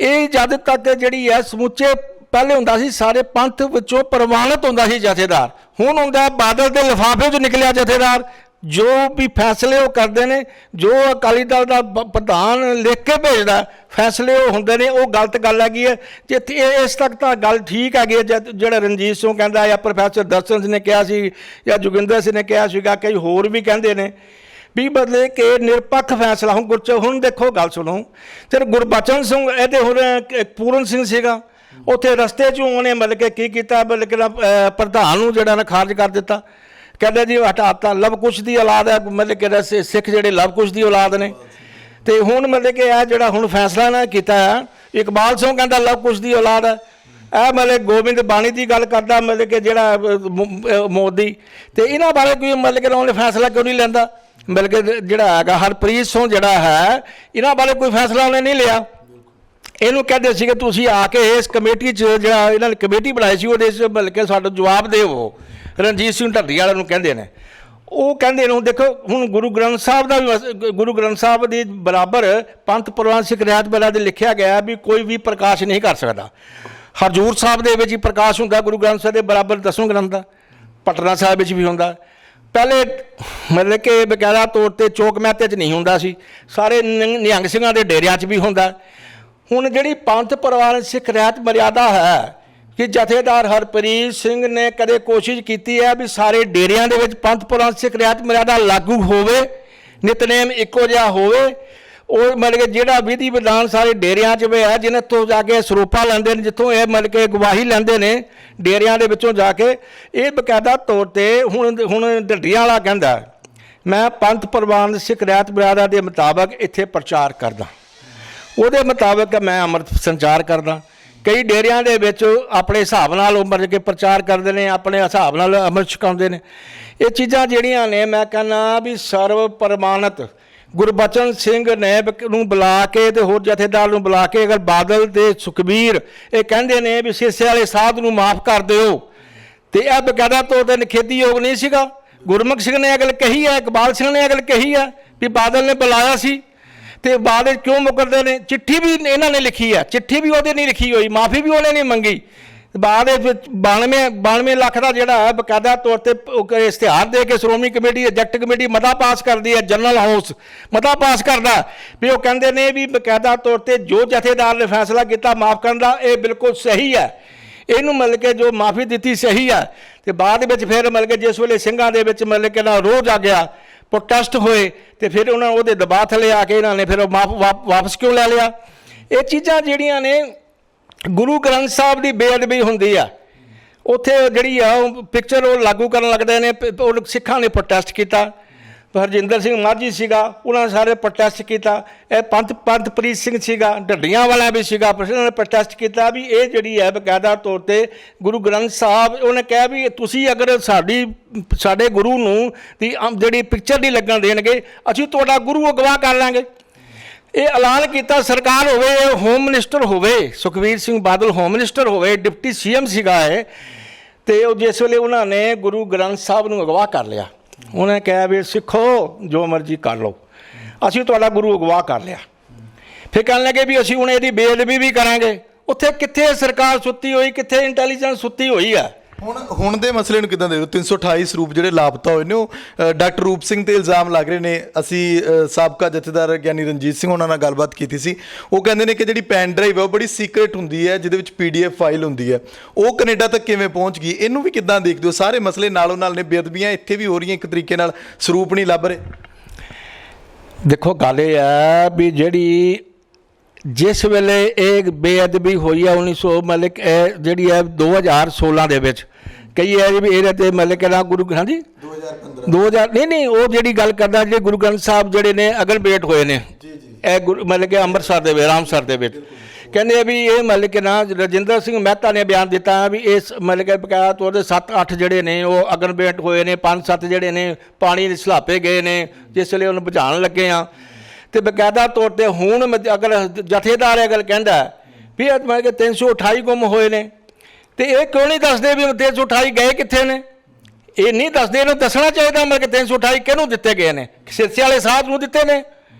ਇਹ ਜਦ ਤੱਕ ਜਿਹੜੀ ਹੈ ਸਮੁੱਚੇ ਪਹਿਲੇ ਹੁੰਦਾ ਸੀ ਸਾਰੇ ਪੰਥ ਵਿੱਚੋਂ ਪ੍ਰਵਾਨਿਤ ਹੁੰਦਾ ਸੀ ਜਥੇਦਾਰ, ਹੁਣ ਹੁੰਦਾ ਬਾਦਲ ਦੇ ਲਿਫਾਫੇ 'ਚੋਂ ਨਿਕਲਿਆ ਜਥੇਦਾਰ। ਜੋ ਵੀ ਫੈਸਲੇ ਉਹ ਕਰਦੇ ਨੇ, ਜੋ ਅਕਾਲੀ ਦਲ ਦਾ ਪ੍ਰਧਾਨ ਲਿਖ ਕੇ ਭੇਜਦਾ ਫੈਸਲੇ ਉਹ ਹੁੰਦੇ ਨੇ, ਉਹ ਗਲਤ ਗੱਲ ਹੈਗੀ ਹੈ। ਜਿੱਥੇ ਇਸ ਤੱਕ ਤਾਂ ਗੱਲ ਠੀਕ ਹੈਗੀ ਹੈ, ਜਿਹੜਾ ਰਣਜੀਤ ਸਿੰਘ ਕਹਿੰਦਾ ਜਾਂ ਪ੍ਰੋਫੈਸਰ ਦਰਸ਼ਨ ਸਿੰਘ ਨੇ ਕਿਹਾ ਸੀ ਜਾਂ ਜੋਗਿੰਦਰ ਸਿੰਘ ਨੇ ਕਿਹਾ ਸੀਗਾ, ਕਈ ਹੋਰ ਵੀ ਕਹਿੰਦੇ ਨੇ ਵੀ ਮਤਲਬ ਕਿ ਨਿਰਪੱਖ ਫੈਸਲਾ ਹੁਣ ਦੇਖੋ ਗੱਲ ਸੁਣੋ, ਤੇ ਗੁਰਬਚਨ ਸਿੰਘ ਇਹਦੇ ਹੁਣ ਪੂਰਨ ਸਿੰਘ ਸੀਗਾ, ਉੱਥੇ ਰਸਤੇ 'ਚੋਂ ਉਹਨੇ ਮਤਲਬ ਕਿ ਕੀ ਕੀਤਾ, ਮਤਲਬ ਕਿ ਪ੍ਰਧਾਨ ਨੂੰ ਜਿਹੜਾ ਨਾ ਖਾਰਜ ਕਰ ਦਿੱਤਾ, ਕਹਿੰਦੇ ਜੀ ਹਟਾਤਾ। ਲਵ ਕੁਸ਼ ਦੀ ਔਲਾਦ ਹੈ, ਮਤਲਬ ਕਿ ਸਿੱਖ ਜਿਹੜੇ ਲਵ ਕੁਸ਼ ਦੀ ਔਲਾਦ ਨੇ। ਤੇ ਹੁਣ ਮਤਲਬ ਕਿ ਇਹ ਜਿਹੜਾ ਹੁਣ ਫੈਸਲਾ ਨਾ ਕੀਤਾ ਹੈ, ਇਕਬਾਲ ਸਿੰਘ ਕਹਿੰਦਾ ਲਵ ਕੁਸ਼ ਦੀ ਔਲਾਦ ਹੈ, ਇਹ ਮਤਲਬ ਗੋਬਿੰਦ ਬਾਣੀ ਦੀ ਗੱਲ ਕਰਦਾ, ਮਤਲਬ ਕਿ ਜਿਹੜਾ ਮੋਦੀ। ਤੇ ਇਹਨਾਂ ਬਾਰੇ ਕੋਈ ਮਤਲਬ ਕਿ ਉਹਨੇ ਫੈਸਲਾ ਕਿਉਂ ਨਹੀਂ ਲੈਂਦਾ, ਮਤਲਬ ਕਿ ਜਿਹੜਾ ਹੈਗਾ ਹਰਪ੍ਰੀਤ ਸਿੰਘ ਜਿਹੜਾ ਹੈ, ਇਹਨਾਂ ਬਾਰੇ ਕੋਈ ਫੈਸਲਾ ਉਹਨੇ ਨਹੀਂ ਲਿਆ। ਇਹਨੂੰ ਕਹਿੰਦੇ ਸੀਗੇ ਤੁਸੀਂ ਆ ਕੇ ਇਸ ਕਮੇਟੀ 'ਚ ਜਿਹੜਾ ਇਹਨਾਂ ਨੇ ਕਮੇਟੀ ਬਣਾਈ ਸੀ ਉਹਦੇ 'ਚ ਮਤਲਬ ਕਿ ਸਾਡਾ ਜਵਾਬ ਦਿਓ। ਰਣਜੀਤ ਸਿੰਘ ਢੱਡੀ ਵਾਲਿਆਂ ਨੂੰ ਕਹਿੰਦੇ ਨੇ, ਉਹ ਕਹਿੰਦੇ ਨੇ ਦੇਖੋ ਹੁਣ ਗੁਰੂ ਗ੍ਰੰਥ ਸਾਹਿਬ ਦਾ ਵੀ, ਗੁਰੂ ਗ੍ਰੰਥ ਸਾਹਿਬ ਦੀ ਬਰਾਬਰ ਪੰਥ ਪ੍ਰਵਾਨ ਸਿੱਖ ਰਿਆਤ ਬਲਾ ਦੇ ਲਿਖਿਆ ਗਿਆ ਵੀ ਕੋਈ ਵੀ ਪ੍ਰਕਾਸ਼ ਨਹੀਂ ਕਰ ਸਕਦਾ। ਹਜ਼ੂਰ ਸਾਹਿਬ ਦੇ ਵਿੱਚ ਹੀ ਪ੍ਰਕਾਸ਼ ਹੁੰਦਾ ਗੁਰੂ ਗ੍ਰੰਥ ਸਾਹਿਬ ਦੇ ਬਰਾਬਰ 10ਵੇਂ ਗ੍ਰੰਥ ਦਾ, ਪਟਨਾ ਸਾਹਿਬ ਵਿੱਚ ਵੀ ਹੁੰਦਾ। ਪਹਿਲੇ ਮਤਲਬ ਕਿ ਬਕਾਇਦਾ ਤੌਰ 'ਤੇ ਚੌਕ ਮਹਿਤੇ 'ਚ ਨਹੀਂ ਹੁੰਦਾ ਸੀ, ਸਾਰੇ ਨਿਹੰਗ ਸਿੰਘਾਂ ਦੇ ਡੇਰਿਆਂ 'ਚ ਵੀ ਹੁੰਦਾ। ਹੁਣ ਜਿਹੜੀ ਪੰਥ ਪ੍ਰਵਾਨ ਸਿੱਖ ਰਿਆਤ ਮਰਿਆਦਾ ਹੈ ਕਿ ਜਥੇਦਾਰ ਹਰਪ੍ਰੀਤ ਸਿੰਘ ਨੇ ਕਦੇ ਕੋਸ਼ਿਸ਼ ਕੀਤੀ ਹੈ ਵੀ ਸਾਰੇ ਡੇਰਿਆਂ ਦੇ ਵਿੱਚ ਪੰਥ ਪ੍ਰਵਾਨ ਸਿੱਖ ਰਿਆਤ ਮਰਿਆਦਾ ਲਾਗੂ ਹੋਵੇ, ਨਿਤਨੇਮ ਇੱਕੋ ਜਿਹਾ ਹੋਵੇ। ਉਹ ਮਤਲਬ ਕਿ ਜਿਹੜਾ ਵਿਧੀ ਵਿਧਾਨ ਸਾਰੇ ਡੇਰਿਆਂ 'ਚ ਹੋਇਆ, ਜਿਹਨਾਂ ਤੋਂ ਜਾ ਕੇ ਸਰੂਪਾ ਲੈਂਦੇ ਨੇ, ਜਿੱਥੋਂ ਇਹ ਮਤਲਬ ਕਿ ਗਵਾਹੀ ਲੈਂਦੇ ਨੇ ਡੇਰਿਆਂ ਦੇ ਵਿੱਚੋਂ ਜਾ ਕੇ, ਇਹ ਬਕਾਇਦਾ ਤੌਰ 'ਤੇ ਹੁਣ ਢੱਡੀਆਂ ਵਾਲਾ ਕਹਿੰਦਾ ਮੈਂ ਪੰਥ ਪ੍ਰਵਾਨ ਸਿੱਖ ਰਿਆਤ ਮਰਿਆਦਾ ਦੇ ਮੁਤਾਬਕ ਇੱਥੇ ਪ੍ਰਚਾਰ ਕਰਦਾ, ਉਹਦੇ ਮੁਤਾਬਕ ਮੈਂ ਅੰਮ੍ਰਿਤ ਸੰਚਾਰ ਕਰਦਾ। ਕਈ ਡੇਰਿਆਂ ਦੇ ਵਿੱਚ ਆਪਣੇ ਹਿਸਾਬ ਨਾਲ ਉਹ ਮਤਲਬ ਕਿ ਪ੍ਰਚਾਰ ਕਰਦੇ ਨੇ, ਆਪਣੇ ਹਿਸਾਬ ਨਾਲ ਅੰਮ੍ਰਿਤ ਛਕਾਉਂਦੇ ਨੇ। ਇਹ ਚੀਜ਼ਾਂ ਜਿਹੜੀਆਂ ਨੇ ਮੈਂ ਕਹਿੰਦਾ ਵੀ ਸਰਵ ਪ੍ਰਮਾਣਿਤ ਗੁਰਬਚਨ ਸਿੰਘ ਨੇ ਨੂੰ ਬੁਲਾ ਕੇ ਤੇ ਹੋਰ ਜਥੇਦਾਰ ਨੂੰ ਬੁਲਾ ਕੇ, ਅਗਰ ਬਾਦਲ ਤੇ ਸੁਖਬੀਰ ਇਹ ਕਹਿੰਦੇ ਨੇ ਵੀ ਸਿਰਸੇ ਵਾਲੇ ਸਾਧ ਨੂੰ ਮਾਫ ਕਰ ਦਿਓ, ਤੇ ਇਹ ਬਕਾਇਦਾ ਤੌਰ 'ਤੇ ਨਿਖੇਧੀਯੋਗ ਨਹੀਂ ਸੀਗਾ। ਗੁਰਮੁਖ ਸਿੰਘ ਨੇ ਇਹ ਗੱਲ ਕਹੀ ਹੈ, ਇਕਬਾਲ ਸਿੰਘ ਨੇ ਇਹ ਗੱਲ ਕਹੀ ਹੈ ਵੀ ਬਾਦਲ ਨੇ ਬੁਲਾਇਆ ਸੀ ਤੇ ਬਾਅਦ ਵਿੱਚ ਕਿਉਂ ਮੁਕਰਦੇ ਨੇ। ਚਿੱਠੀ ਵੀ ਇਹਨਾਂ ਨੇ ਲਿਖੀ ਹੈ, ਚਿੱਠੀ ਵੀ ਉਹਦੇ ਨਹੀਂ ਲਿਖੀ ਹੋਈ, ਮਾਫੀ ਵੀ ਉਹਨੇ ਨਹੀਂ ਮੰਗੀ। ਬਾਅਦ ਵਿੱਚ 92 ਲੱਖ ਦਾ ਜਿਹੜਾ ਹੈ ਬਕਾਇਦਾ ਤੌਰ 'ਤੇ ਇਸ਼ਤਿਹਾਰ ਦੇ ਕੇ ਸ਼੍ਰੋਮਣੀ ਕਮੇਟੀ ਐਗਜ਼ੈਕਟ ਕਮੇਟੀ ਮਤਾ ਪਾਸ ਕਰਦੀ ਹੈ, ਜਨਰਲ ਹਾਊਸ ਮਤਾ ਪਾਸ ਕਰਦਾ ਵੀ ਉਹ ਕਹਿੰਦੇ ਨੇ ਵੀ ਬਕਾਇਦਾ ਤੌਰ 'ਤੇ ਜੋ ਜਥੇਦਾਰ ਨੇ ਫੈਸਲਾ ਕੀਤਾ ਮਾਫ ਕਰਨ ਦਾ ਇਹ ਬਿਲਕੁਲ ਸਹੀ ਹੈ, ਇਹਨੂੰ ਮਤਲਬ ਕਿ ਜੋ ਮਾਫੀ ਦਿੱਤੀ ਸਹੀ ਹੈ। ਤੇ ਬਾਅਦ ਵਿੱਚ ਫਿਰ ਮਤਲਬ ਕਿ ਜਿਸ ਵੇਲੇ ਸਿੰਘਾਂ ਦੇ ਵਿੱਚ ਮਤਲਬ ਕਿ ਨਾ ਰੋਹ ਆ ਗਿਆ, ਪ੍ਰੋਟੈਸਟ ਹੋਏ, ਤੇ ਫਿਰ ਉਹਨਾਂ ਉਹਦੇ ਦਬਾਅ ਥੱਲੇ ਆ ਕੇ ਇਹਨਾਂ ਨੇ ਫਿਰ ਵਾਪਸ ਕਿਉਂ ਲੈ ਲਿਆ। ਇਹ ਚੀਜ਼ਾਂ ਜਿਹੜੀਆਂ ਨੇ ਗੁਰੂ ਗ੍ਰੰਥ ਸਾਹਿਬ ਦੀ ਬੇਅਦਬੀ ਹੁੰਦੀ ਆ, ਉੱਥੇ ਜਿਹੜੀ ਆ ਉਹ ਪਿਕਚਰ ਉਹ ਲਾਗੂ ਕਰਨ ਲੱਗਦੇ ਨੇ। ਉਹ ਸਿੱਖਾਂ ਨੇ ਪ੍ਰੋਟੈਸਟ ਕੀਤਾ, ਹਰਜਿੰਦਰ ਸਿੰਘ ਮਾਝੀ ਸੀਗਾ, ਉਹਨਾਂ ਨੇ ਸਾਰੇ ਪ੍ਰੋਟੈਸਟ ਕੀਤਾ। ਇਹ ਪੰਥਪ੍ਰੀਤ ਸਿੰਘ ਸੀਗਾ, ਢੱਡੀਆਂ ਵਾਲਾ ਵੀ ਸੀਗਾ, ਉਹਨਾਂ ਨੇ ਪ੍ਰੋਟੈਸਟ ਕੀਤਾ ਵੀ ਇਹ ਜਿਹੜੀ ਹੈ ਬਕਾਇਦਾ ਤੌਰ 'ਤੇ ਗੁਰੂ ਗ੍ਰੰਥ ਸਾਹਿਬ, ਉਹਨੇ ਕਿਹਾ ਵੀ ਤੁਸੀਂ ਅਗਰ ਸਾਡੇ ਗੁਰੂ ਨੂੰ ਦੀ ਜਿਹੜੀ ਪਿਕਚਰ ਨਹੀਂ ਲੱਗਣ ਦੇਣਗੇ ਅਸੀਂ ਤੁਹਾਡਾ ਗੁਰੂ ਅਗਵਾ ਕਰ ਲਾਂਗੇ। ਇਹ ਐਲਾਨ ਕੀਤਾ, ਸਰਕਾਰ ਹੋਵੇ, ਹੋਮ ਮਿਨਿਸਟਰ ਹੋਵੇ, ਸੁਖਬੀਰ ਸਿੰਘ ਬਾਦਲ ਹੋਮ ਮਿਨਿਸਟਰ ਹੋਵੇ, ਡਿਪਟੀ CM ਸੀਗਾ ਇਹ, ਤੇ ਉਹ ਜਿਸ ਵੇਲੇ ਉਹਨਾਂ ਨੇ ਗੁਰੂ ਗ੍ਰੰਥ ਸਾਹਿਬ ਨੂੰ ਅਗਵਾ ਕਰ ਲਿਆ, ਉਹਨੇ ਕਿਹਾ ਵੀ ਸਿੱਖੋ ਜੋ ਮਰਜ਼ੀ ਕਰ ਲਓ, ਅਸੀਂ ਤੁਹਾਡਾ ਗੁਰੂ ਅਗਵਾ ਕਰ ਲਿਆ। ਫਿਰ ਕਹਿਣ ਲੱਗੇ ਵੀ ਅਸੀਂ ਹੁਣ ਇਹਦੀ ਬੇਅਦਬੀ ਵੀ ਕਰਾਂਗੇ। ਉੱਥੇ ਕਿੱਥੇ ਸਰਕਾਰ ਸੁੱਤੀ ਹੋਈ, ਕਿੱਥੇ ਇੰਟੈਲੀਜੈਂਸ ਸੁੱਤੀ ਹੋਈ ਹੈ। ਹੁਣ ਦੇ ਮਸਲੇ ਨੂੰ ਕਿੱਦਾਂ ਦੇਖਦੇ ਹੋ? 328 ਸਰੂਪ ਜਿਹੜੇ ਲਾਪਤਾ ਹੋਏ ਨੇ, ਉਹ ਡਾਕਟਰ ਰੂਪ ਸਿੰਘ ਤੇ ਇਲਜ਼ਾਮ ਲੱਗ ਰਹੇ ਨੇ। ਅਸੀਂ ਸਾਬਕਾ ਜਥੇਦਾਰ ਗਿਆਨੀ ਰਣਜੀਤ ਸਿੰਘ ਉਹਨਾਂ ਨਾਲ ਗੱਲਬਾਤ ਕੀਤੀ ਸੀ, ਉਹ ਕਹਿੰਦੇ ਨੇ ਕਿ ਜਿਹੜੀ ਪੈਨ ਡਰਾਈਵ ਹੈ ਉਹ ਬੜੀ ਸੀਕ੍ਰੇਟ ਹੁੰਦੀ ਹੈ, ਜਿਹਦੇ ਵਿੱਚ PDF ਫਾਈਲ ਹੁੰਦੀ ਹੈ, ਉਹ ਕੈਨੇਡਾ ਤੱਕ ਕਿਵੇਂ ਪਹੁੰਚ ਗਈ? ਇਹਨੂੰ ਵੀ ਕਿੱਦਾਂ ਦੇਖਦੇ ਹੋ? ਸਾਰੇ ਮਸਲੇ ਨਾਲੋਂ ਨਾਲ ਨੇ, ਬੇਅਦਬੀਆਂ ਇੱਥੇ ਵੀ ਹੋ ਰਹੀਆਂ ਇੱਕ ਤਰੀਕੇ ਨਾਲ, ਸਰੂਪ ਨਹੀਂ ਲੱਭ ਰਹੇ। ਦੇਖੋ ਗੱਲ ਇਹ ਹੈ ਵੀ ਜਿਹੜੀ ਜਿਸ ਵੇਲੇ ਇਹ ਬੇਅਦਬੀ ਹੋਈ ਹੈ 1900 ਮਤਲਬ ਜਿਹੜੀ ਹੈ 2016 ਦੇ ਵਿੱਚ, ਕਈ ਹੈ ਵੀ ਇਹਦੇ 'ਤੇ ਮਤਲਬ ਕਿ ਨਾ ਗੁਰੂ ਹਾਂਜੀ 2000 ਨਹੀਂ ਉਹ ਜਿਹੜੀ ਗੱਲ ਕਰਦਾ ਜਿਹੜੇ ਗੁਰੂ ਗ੍ਰੰਥ ਸਾਹਿਬ ਜਿਹੜੇ ਨੇ ਅਗਲਬੇਟ ਹੋਏ ਨੇ, ਇਹ ਮਤਲਬ ਕਿ ਅੰਮ੍ਰਿਤਸਰ ਦੇ ਵਿੱਚ, ਰਾਮਸਰ ਦੇ ਵਿੱਚ, ਕਹਿੰਦੇ ਵੀ ਇਹ ਮਤਲਬ ਕਿ ਨਾ ਰਜਿੰਦਰ ਸਿੰਘ ਮਹਿਤਾ ਨੇ ਬਿਆਨ ਦਿੱਤਾ ਵੀ ਇਸ ਮਤਲਬ ਕਿ ਬਕਾਇਆ ਤੌਰ 'ਤੇ 7-8 ਜਿਹੜੇ ਨੇ ਉਹ ਅਗਨਬੇਟ ਹੋਏ ਨੇ, 5-7 ਜਿਹੜੇ ਨੇ ਪਾਣੀ ਦੇ ਸਲਾਪੇ ਗਏ ਨੇ ਜਿਸ ਵੇਲੇ ਉਹਨੂੰ ਬੁਝਾਉਣ ਲੱਗੇ ਆ। ਤੇ ਬਕਾਇਦਾ ਤੌਰ 'ਤੇ ਹੁਣ ਅਗਰ ਜਥੇਦਾਰ ਇਹ ਗੱਲ ਕਹਿੰਦਾ ਵੀ ਇਹ ਮਤਲਬ ਕਿ 328 ਗੁੰਮ ਹੋਏ ਨੇ, ਤੇ ਇਹ ਕਿਉਂ ਨਹੀਂ ਦੱਸਦੇ ਵੀ 328 ਗਏ ਕਿੱਥੇ ਨੇ? ਇਹ ਨਹੀਂ ਦੱਸਦੇ, ਇਹਨੂੰ ਦੱਸਣਾ ਚਾਹੀਦਾ ਮਤਲਬ ਕਿ 328 ਕਿਹਨੂੰ ਦਿੱਤੇ ਗਏ ਨੇ? ਸਿਰਸੇ ਵਾਲੇ ਸਾਧ ਨੂੰ ਦਿੱਤੇ ਨੇ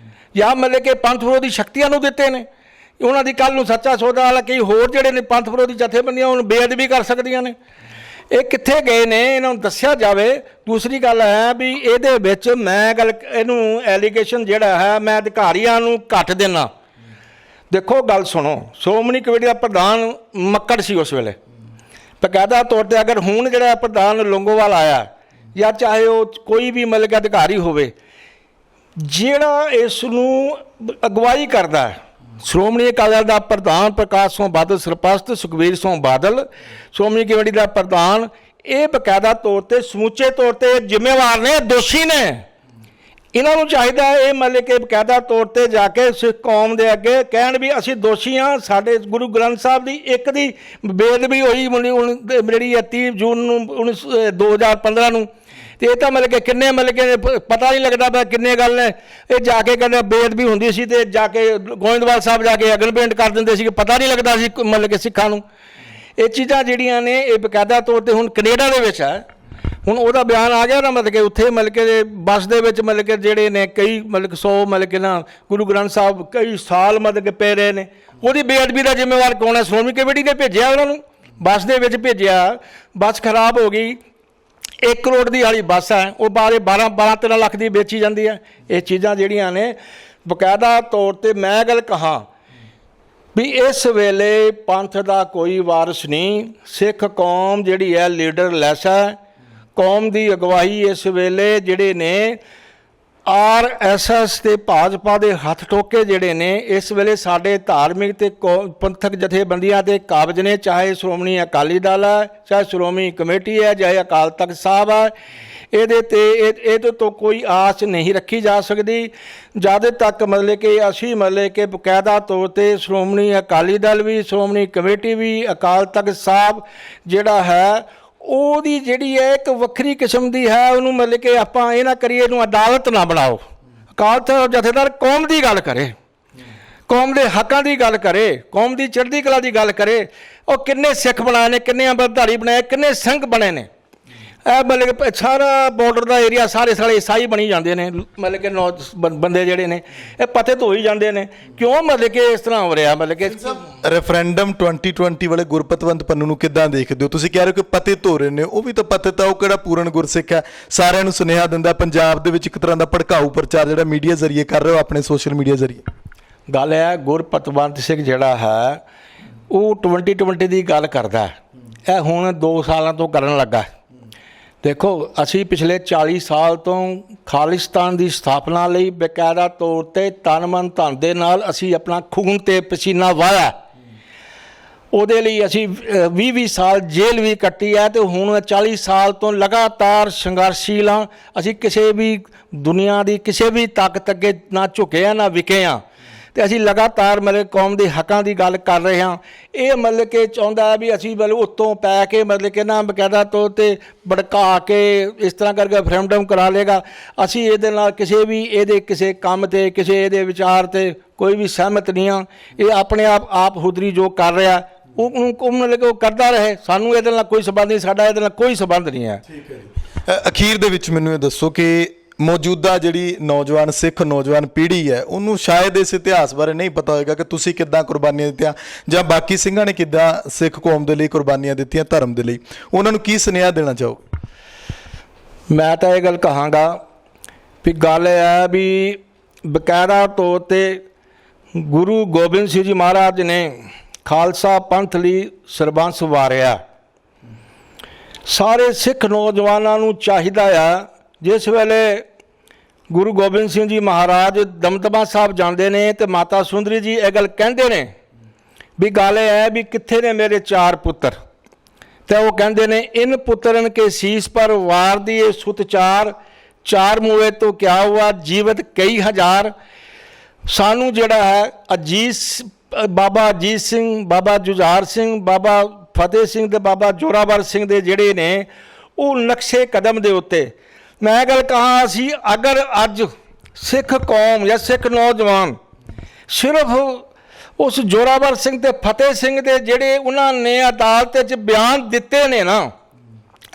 ਜਾਂ ਮਤਲਬ ਕਿ ਪੰਥ ਵਿਰੋਧੀ ਸ਼ਕਤੀਆਂ ਨੂੰ ਦਿੱਤੇ ਨੇ? ਉਹਨਾਂ ਦੀ ਕੱਲ੍ਹ ਨੂੰ ਸੱਚਾ ਸੌਦਾ ਵਾਲਾ ਕਈ ਹੋਰ ਜਿਹੜੇ ਨੇ ਪੰਥ ਵਿਰੋਧੀ ਜਥੇਬੰਦੀਆਂ ਹੁਣ ਬੇਅਦਬੀ ਕਰ ਸਕਦੀਆਂ ਨੇ, ਇਹ ਕਿੱਥੇ ਗਏ ਨੇ? ਇਹਨਾਂ ਨੂੰ ਦੱਸਿਆ ਜਾਵੇ। ਦੂਸਰੀ ਗੱਲ ਹੈ ਵੀ ਇਹਦੇ ਵਿੱਚ ਮੈਂ ਗੱਲ ਇਹਨੂੰ ਐਲੀਗੇਸ਼ਨ ਜਿਹੜਾ ਹੈ ਮੈਂ ਅਧਿਕਾਰੀਆਂ ਨੂੰ ਘੱਟ ਦੇਣਾ। ਦੇਖੋ ਗੱਲ ਸੁਣੋ, ਸ਼੍ਰੋਮਣੀ ਕਮੇਟੀ ਦਾ ਪ੍ਰਧਾਨ ਮੱਕੜ ਸੀ ਉਸ ਵੇਲੇ ਬਕਾਇਦਾ ਤੌਰ 'ਤੇ। ਅਗਰ ਹੁਣ ਜਿਹੜਾ ਪ੍ਰਧਾਨ ਲੌਂਗੋਵਾਲ ਆਇਆ ਜਾਂ ਚਾਹੇ ਉਹ ਕੋਈ ਵੀ ਮਤਲਬ ਕਿ ਅਧਿਕਾਰੀ ਹੋਵੇ, ਜਿਹੜਾ ਇਸ ਨੂੰ ਅਗਵਾਈ ਕਰਦਾ ਹੈ, ਸ਼੍ਰੋਮਣੀ ਅਕਾਲੀ ਦਲ ਦਾ ਪ੍ਰਧਾਨ ਪ੍ਰਕਾਸ਼ ਸਿੰਘ ਬਾਦਲ, ਸਰਪ੍ਰਸਤ ਸੁਖਬੀਰ ਸਿੰਘ ਬਾਦਲ, ਸ਼੍ਰੋਮਣੀ ਕਮੇਟੀ ਦਾ ਪ੍ਰਧਾਨ, ਇਹ ਬਕਾਇਦਾ ਤੌਰ ਤੇ ਸਮੁੱਚੇ ਤੌਰ ਤੇ ਜ਼ਿੰਮੇਵਾਰ ਨੇ, ਦੋਸ਼ੀ ਨੇ। ਇਹਨਾਂ ਨੂੰ ਚਾਹੀਦਾ ਇਹ ਮਤਲਬ ਕਿ ਬਕਾਇਦਾ ਤੌਰ ਤੇ ਜਾ ਕੇ ਸਿੱਖ ਕੌਮ ਦੇ ਅੱਗੇ ਕਹਿਣ ਵੀ ਅਸੀਂ ਦੋਸ਼ੀ ਹਾਂ, ਸਾਡੇ ਗੁਰੂ ਗ੍ਰੰਥ ਸਾਹਿਬ ਦੀ ਇੱਕ ਦੀ ਬੇਅਦਬੀ ਹੋਈ ਜਿਹੜੀ 30 ਜੂਨ ਨੂੰ 2015 ਨੂੰ, ਤੇ ਇਹ ਤਾਂ ਮਤਲਬ ਕਿ ਕਿੰਨੇ ਮਤਲਬ ਕਿ ਪਤਾ ਨਹੀਂ ਲੱਗਦਾ ਪਿਆ ਕਿੰਨੇ ਗੱਲ ਨੇ। ਇਹ ਜਾ ਕੇ ਕਹਿੰਦੇ ਬੇਅਦਬੀ ਹੁੰਦੀ ਸੀ ਤੇ ਜਾ ਕੇ ਗੋਇੰਦਵਾਲ ਸਾਹਿਬ ਜਾ ਕੇ ਅਗਨ ਭੇਂਟ ਕਰ ਦਿੰਦੇ ਸੀ, ਪਤਾ ਨਹੀਂ ਲੱਗਦਾ ਸੀ ਮਤਲਬ ਕਿ ਸਿੱਖਾਂ ਨੂੰ। ਇਹ ਚੀਜ਼ਾਂ ਜਿਹੜੀਆਂ ਨੇ ਇਹ ਬਕਾਇਦਾ ਤੌਰ ਤੇ ਹੁਣ ਕੈਨੇਡਾ ਦੇ ਵਿੱਚ ਹੈ, ਹੁਣ ਉਹਦਾ ਬਿਆਨ ਆ ਗਿਆ ਨਾ, ਮਤਲਬ ਕਿ ਉੱਥੇ ਮਤਲਬ ਕਿ ਬੱਸ ਦੇ ਵਿੱਚ ਮਤਲਬ ਕਿ ਜਿਹੜੇ ਨੇ ਕਈ ਮਤਲਬ ਕਿ 100 ਮਤਲਬ ਕਿ ਨਾ ਗੁਰੂ ਗ੍ਰੰਥ ਸਾਹਿਬ ਕਈ ਸਾਲ ਮਤਲਬ ਕਿ ਪਏ ਰਹੇ ਨੇ। ਉਹਦੀ ਬੇਅਦਬੀ ਦਾ ਜ਼ਿੰਮੇਵਾਰ ਕੌਣ ਹੈ? ਸ਼੍ਰੋਮਣੀ ਕਮੇਟੀ ਨੇ ਭੇਜਿਆ ਉਹਨਾਂ ਨੂੰ, ਬੱਸ ਦੇ ਵਿੱਚ ਭੇਜਿਆ, ਬੱਸ ਖਰਾਬ ਹੋ ਗਈ, 1 ਕਰੋੜ ਦੀ ਵਾਲੀ ਬੱਸ ਹੈ, ਉਹ ਬਾਰੇ 12-13 ਲੱਖ ਦੀ ਵੇਚੀ ਜਾਂਦੀ ਹੈ। ਇਹ ਚੀਜ਼ਾਂ ਜਿਹੜੀਆਂ ਨੇ ਬਕਾਇਦਾ ਤੌਰ ਤੇ ਮੈਂ ਗੱਲ ਕਹਾਂ ਵੀ ਇਸ ਵੇਲੇ ਪੰਥ ਦਾ ਕੋਈ ਵਾਰਿਸ ਨਹੀਂ, ਸਿੱਖ ਕੌਮ ਜਿਹੜੀ ਹੈ ਲੀਡਰਲੈਸ ਹੈ। ਕੌਮ ਦੀ ਅਗਵਾਈ ਇਸ ਵੇਲੇ ਜਿਹੜੇ ਨੇ RSS ਤੇ ਭਾਜਪਾ ਦੇ ਹੱਥ ਠੋਕੇ ਜਿਹੜੇ ਨੇ ਇਸ ਵੇਲੇ ਸਾਡੇ ਧਾਰਮਿਕ ਤੇ ਪੰਥਕ ਜਥੇਬੰਦੀਆਂ ਦੇ ਕਾਬਜ਼ ਨੇ, ਚਾਹੇ ਸ਼੍ਰੋਮਣੀ ਅਕਾਲੀ ਦਲ ਹੈ, ਚਾਹੇ ਸ਼੍ਰੋਮਣੀ ਕਮੇਟੀ ਹੈ, ਚਾਹੇ ਅਕਾਲ ਤਖਤ ਸਾਹਿਬ ਹੈ। ਇਹਦੇ ਤੋਂ ਕੋਈ ਆਸ ਨਹੀਂ ਰੱਖੀ ਜਾ ਸਕਦੀ ਜਦ ਤੱਕ ਮਤਲਬ ਕਿ ਅਸੀਂ ਮਤਲਬ ਕਿ ਬਕਾਇਦਾ ਤੌਰ ਤੇ ਸ਼੍ਰੋਮਣੀ ਅਕਾਲੀ ਦਲ ਵੀ, ਸ਼੍ਰੋਮਣੀ ਕਮੇਟੀ ਵੀ, ਅਕਾਲ ਤਖਤ ਸਾਹਿਬ ਜਿਹੜਾ ਹੈ ਉਹਦੀ ਜਿਹੜੀ ਹੈ ਇੱਕ ਵੱਖਰੀ ਕਿਸਮ ਦੀ ਹੈ, ਉਹਨੂੰ ਮਤਲਬ ਕਿ ਆਪਾਂ ਇਹ ਨਾ ਕਰੀਏ, ਇਹਨੂੰ ਅਦਾਲਤ ਨਾ ਬਣਾਓ। ਅਕਾਲ ਤਖਤ ਜਥੇਦਾਰ ਕੌਮ ਦੀ ਗੱਲ ਕਰੇ, ਕੌਮ ਦੇ ਹੱਕਾਂ ਦੀ ਗੱਲ ਕਰੇ, ਕੌਮ ਦੀ ਚੜ੍ਹਦੀ ਕਲਾ ਦੀ ਗੱਲ ਕਰੇ। ਉਹ ਕਿੰਨੇ ਸਿੱਖ ਬਣਾਏ ਨੇ, ਕਿੰਨੇ ਅੰਮ੍ਰਿਤਧਾਰੀ ਬਣਾਏ, ਕਿੰਨੇ ਸਿੰਘ ਬਣੇ ਨੇ। ਇਹ ਮਤਲਬ ਕਿ ਸਾਰਾ ਬਾਰਡਰ ਦਾ ਏਰੀਆ ਸਾਰੇ ਈਸਾਈ ਬਣੀ ਜਾਂਦੇ ਨੇ, ਮਤਲਬ ਕਿ ਬੰਦੇ ਜਿਹੜੇ ਨੇ ਇਹ ਪਤਿਤ ਹੋ ਹੀ ਜਾਂਦੇ ਨੇ। ਕਿਉਂ ਮਤਲਬ ਕਿ ਇਸ ਤਰ੍ਹਾਂ ਹੋ ਰਿਹਾ? ਮਤਲਬ ਕਿ ਰੈਫਰੈਂਡਮ 2020 ਵਾਲੇ ਗੁਰਪਤਵੰਤ ਪੰਨੂ ਨੂੰ ਕਿੱਦਾਂ ਦੇਖਦੇ ਹੋ? ਤੁਸੀਂ ਕਹਿ ਰਹੇ ਹੋ ਕਿ ਪਤਿਤ ਹੋ ਰਹੇ ਨੇ, ਉਹ ਵੀ ਤਾਂ ਪਤਿਤ ਆ, ਉਹ ਕਿਹੜਾ ਪੂਰਨ ਗੁਰਸਿੱਖ ਹੈ? ਸਾਰਿਆਂ ਨੂੰ ਸੁਨੇਹਾ ਦਿੰਦਾ ਪੰਜਾਬ ਦੇ ਵਿੱਚ ਇੱਕ ਤਰ੍ਹਾਂ ਦਾ ਭੜਕਾਊ ਪ੍ਰਚਾਰ ਜਿਹੜਾ ਮੀਡੀਆ ਜ਼ਰੀਏ ਕਰ ਰਹੇ ਹੋ, ਆਪਣੇ ਸੋਸ਼ਲ ਮੀਡੀਆ ਜ਼ਰੀਏ। ਗੱਲ ਹੈ ਗੁਰਪਤਵੰਤ ਸਿੰਘ ਜਿਹੜਾ ਹੈ ਉਹ 2020 ਦੀ ਗੱਲ ਕਰਦਾ, ਇਹ ਹੁਣ 2 ਸਾਲਾਂ ਤੋਂ ਕਰਨ ਲੱਗਾ। ਦੇਖੋ ਅਸੀਂ ਪਿਛਲੇ 40 ਸਾਲ ਤੋਂ ਖਾਲਿਸਤਾਨ ਦੀ ਸਥਾਪਨਾ ਲਈ ਬਕਾਇਦਾ ਤੌਰ ਤੇ ਤਨ ਮਨ ਧਨ ਦੇ ਨਾਲ ਅਸੀਂ ਆਪਣਾ ਖੂਨ ਤੇ ਪਸੀਨਾ ਵਹਾਇਆ। ਉਹਦੇ ਲਈ ਅਸੀਂ 20-20 ਸਾਲ ਜੇਲ੍ਹ ਵੀ ਕੱਟੀ ਹੈ ਤੇ ਹੁਣ 40 ਸਾਲ ਤੋਂ ਲਗਾਤਾਰ ਸੰਘਰਸ਼ੀਲ ਹਾਂ। ਅਸੀਂ ਕਿਸੇ ਵੀ ਦੁਨੀਆ ਦੀ ਕਿਸੇ ਵੀ ਤਾਕਤ ਅੱਗੇ ਨਾ ਝੁਕੇ ਹਾਂ ਨਾ ਵਿਕੇ ਹਾਂ, ਤੇ ਅਸੀਂ ਲਗਾਤਾਰ ਮਤਲਬ ਕੌਮ ਦੇ ਹੱਕਾਂ ਦੀ ਗੱਲ ਕਰ ਰਹੇ ਹਾਂ। ਇਹ ਮਤਲਬ ਕਿ ਚਾਹੁੰਦਾ ਹੈ ਵੀ ਅਸੀਂ ਮਤਲਬ ਉੱਤੋਂ ਪੈ ਕੇ ਮਤਲਬ ਕਿ ਨਾ ਬਕਾਇਦਾ ਤੌਰ ਤੇ ਭੜਕਾ ਕੇ ਇਸ ਤਰ੍ਹਾਂ ਕਰਕੇ ਰੈਫਰੈਂਡਮ ਕਰਾ ਲੇਗਾ। ਅਸੀਂ ਇਹਦੇ ਨਾਲ ਇਹਦੇ ਕਿਸੇ ਕੰਮ ਤੇ ਕਿਸੇ ਇਹਦੇ ਵਿਚਾਰ ਤੇ ਕੋਈ ਵੀ ਸਹਿਮਤ ਨਹੀਂ ਹਾਂ। ਇਹ ਆਪਣੇ ਆਪ ਹੁਦਰੀ ਜੋ ਕਰ ਰਿਹਾ ਉਹ ਮਤਲਬ ਕਿ ਉਹ ਕਰਦਾ ਰਹੇ, ਸਾਨੂੰ ਇਹਦੇ ਨਾਲ ਕੋਈ ਸਬੰਧ ਨਹੀਂ, ਸਾਡਾ ਇਹਦੇ ਨਾਲ ਕੋਈ ਸਬੰਧ ਨਹੀਂ ਹੈ। ਠੀਕ ਹੈ ਜੀ। ਅਖੀਰ ਦੇ ਵਿੱਚ ਮੈਨੂੰ ਇਹ ਦੱਸੋ ਕਿ ਮੌਜੂਦਾ ਜਿਹੜੀ ਨੌਜਵਾਨ ਸਿੱਖ ਨੌਜਵਾਨ ਪੀੜ੍ਹੀ ਹੈ ਉਹਨੂੰ ਸ਼ਾਇਦ ਇਸ ਇਤਿਹਾਸ ਬਾਰੇ ਨਹੀਂ ਪਤਾ ਹੋਏਗਾ ਕਿ ਤੁਸੀਂ ਕਿੱਦਾਂ ਕੁਰਬਾਨੀਆਂ ਦਿੱਤੀਆਂ ਜਾਂ ਬਾਕੀ ਸਿੰਘਾਂ ਨੇ ਕਿੱਦਾਂ ਸਿੱਖ ਕੌਮ ਦੇ ਲਈ ਕੁਰਬਾਨੀਆਂ ਦਿੱਤੀਆਂ, ਧਰਮ ਦੇ ਲਈ, ਉਹਨਾਂ ਨੂੰ ਕੀ ਸੁਨੇਹਾ ਦੇਣਾ ਚਾਹੋਗੇ? ਮੈਂ ਤਾਂ ਇਹ ਗੱਲ ਕਹਾਂਗਾ ਵੀ ਗੱਲ ਇਹ ਹੈ ਵੀ ਬਕਾਇਦਾ ਤੌਰ ਤੇ ਗੁਰੂ ਗੋਬਿੰਦ ਸਿੰਘ ਜੀ ਮਹਾਰਾਜ ਨੇ ਖਾਲਸਾ ਪੰਥ ਲਈ ਸਰਬੰਸ ਵਾਰਿਆ। ਸਾਰੇ ਸਿੱਖ ਨੌਜਵਾਨਾਂ ਨੂੰ ਚਾਹੀਦਾ ਆ, ਜਿਸ ਵੇਲੇ ਗੁਰੂ ਗੋਬਿੰਦ ਸਿੰਘ ਜੀ ਮਹਾਰਾਜ ਦਮਦਮਾ ਸਾਹਿਬ ਜਾਂਦੇ ਨੇ ਤੇ ਮਾਤਾ ਸੁੰਦਰੀ ਜੀ ਇਹ ਗੱਲ ਕਹਿੰਦੇ ਨੇ ਵੀ ਗੱਲ ਇਹ ਹੈ ਵੀ ਕਿੱਥੇ ਨੇ ਮੇਰੇ 4 ਪੁੱਤਰ, ਤੇ ਉਹ ਕਹਿੰਦੇ ਨੇ ਇਨ ਪੁੱਤਰਨ ਕੇ ਸੀਸ ਪਰ ਵਾਰ ਦੀਏ ਸੁਤ 4 ਮੂਏ ਤੋਂ ਕਿਆ ਹੁਆ ਜੀਵਤ ਕਈ ਹਜ਼ਾਰ। ਸਾਨੂੰ ਜਿਹੜਾ ਹੈ ਬਾਬਾ ਅਜੀਤ ਸਿੰਘ, ਬਾਬਾ ਜੁਝਾਰ ਸਿੰਘ, ਬਾਬਾ ਫਤਿਹ ਸਿੰਘ ਤੇ ਬਾਬਾ ਜੋਰਾਵਰ ਸਿੰਘ ਦੇ ਜਿਹੜੇ ਨੇ ਉਹ ਨਕਸ਼ੇ ਕਦਮ ਦੇ ਉੱਤੇ ਮੈਂ ਗੱਲ ਕਹਾਂ, ਅਸੀਂ ਅਗਰ ਅੱਜ ਸਿੱਖ ਕੌਮ ਜਾਂ ਸਿੱਖ ਨੌਜਵਾਨ ਸਿਰਫ ਉਸ ਜੋਰਾਵਰ ਸਿੰਘ ਤੇ ਫਤਿਹ ਸਿੰਘ ਦੇ ਜਿਹੜੇ ਉਹਨਾਂ ਨੇ ਅਦਾਲਤ 'ਚ ਬਿਆਨ ਦਿੱਤੇ ਨੇ ਨਾ,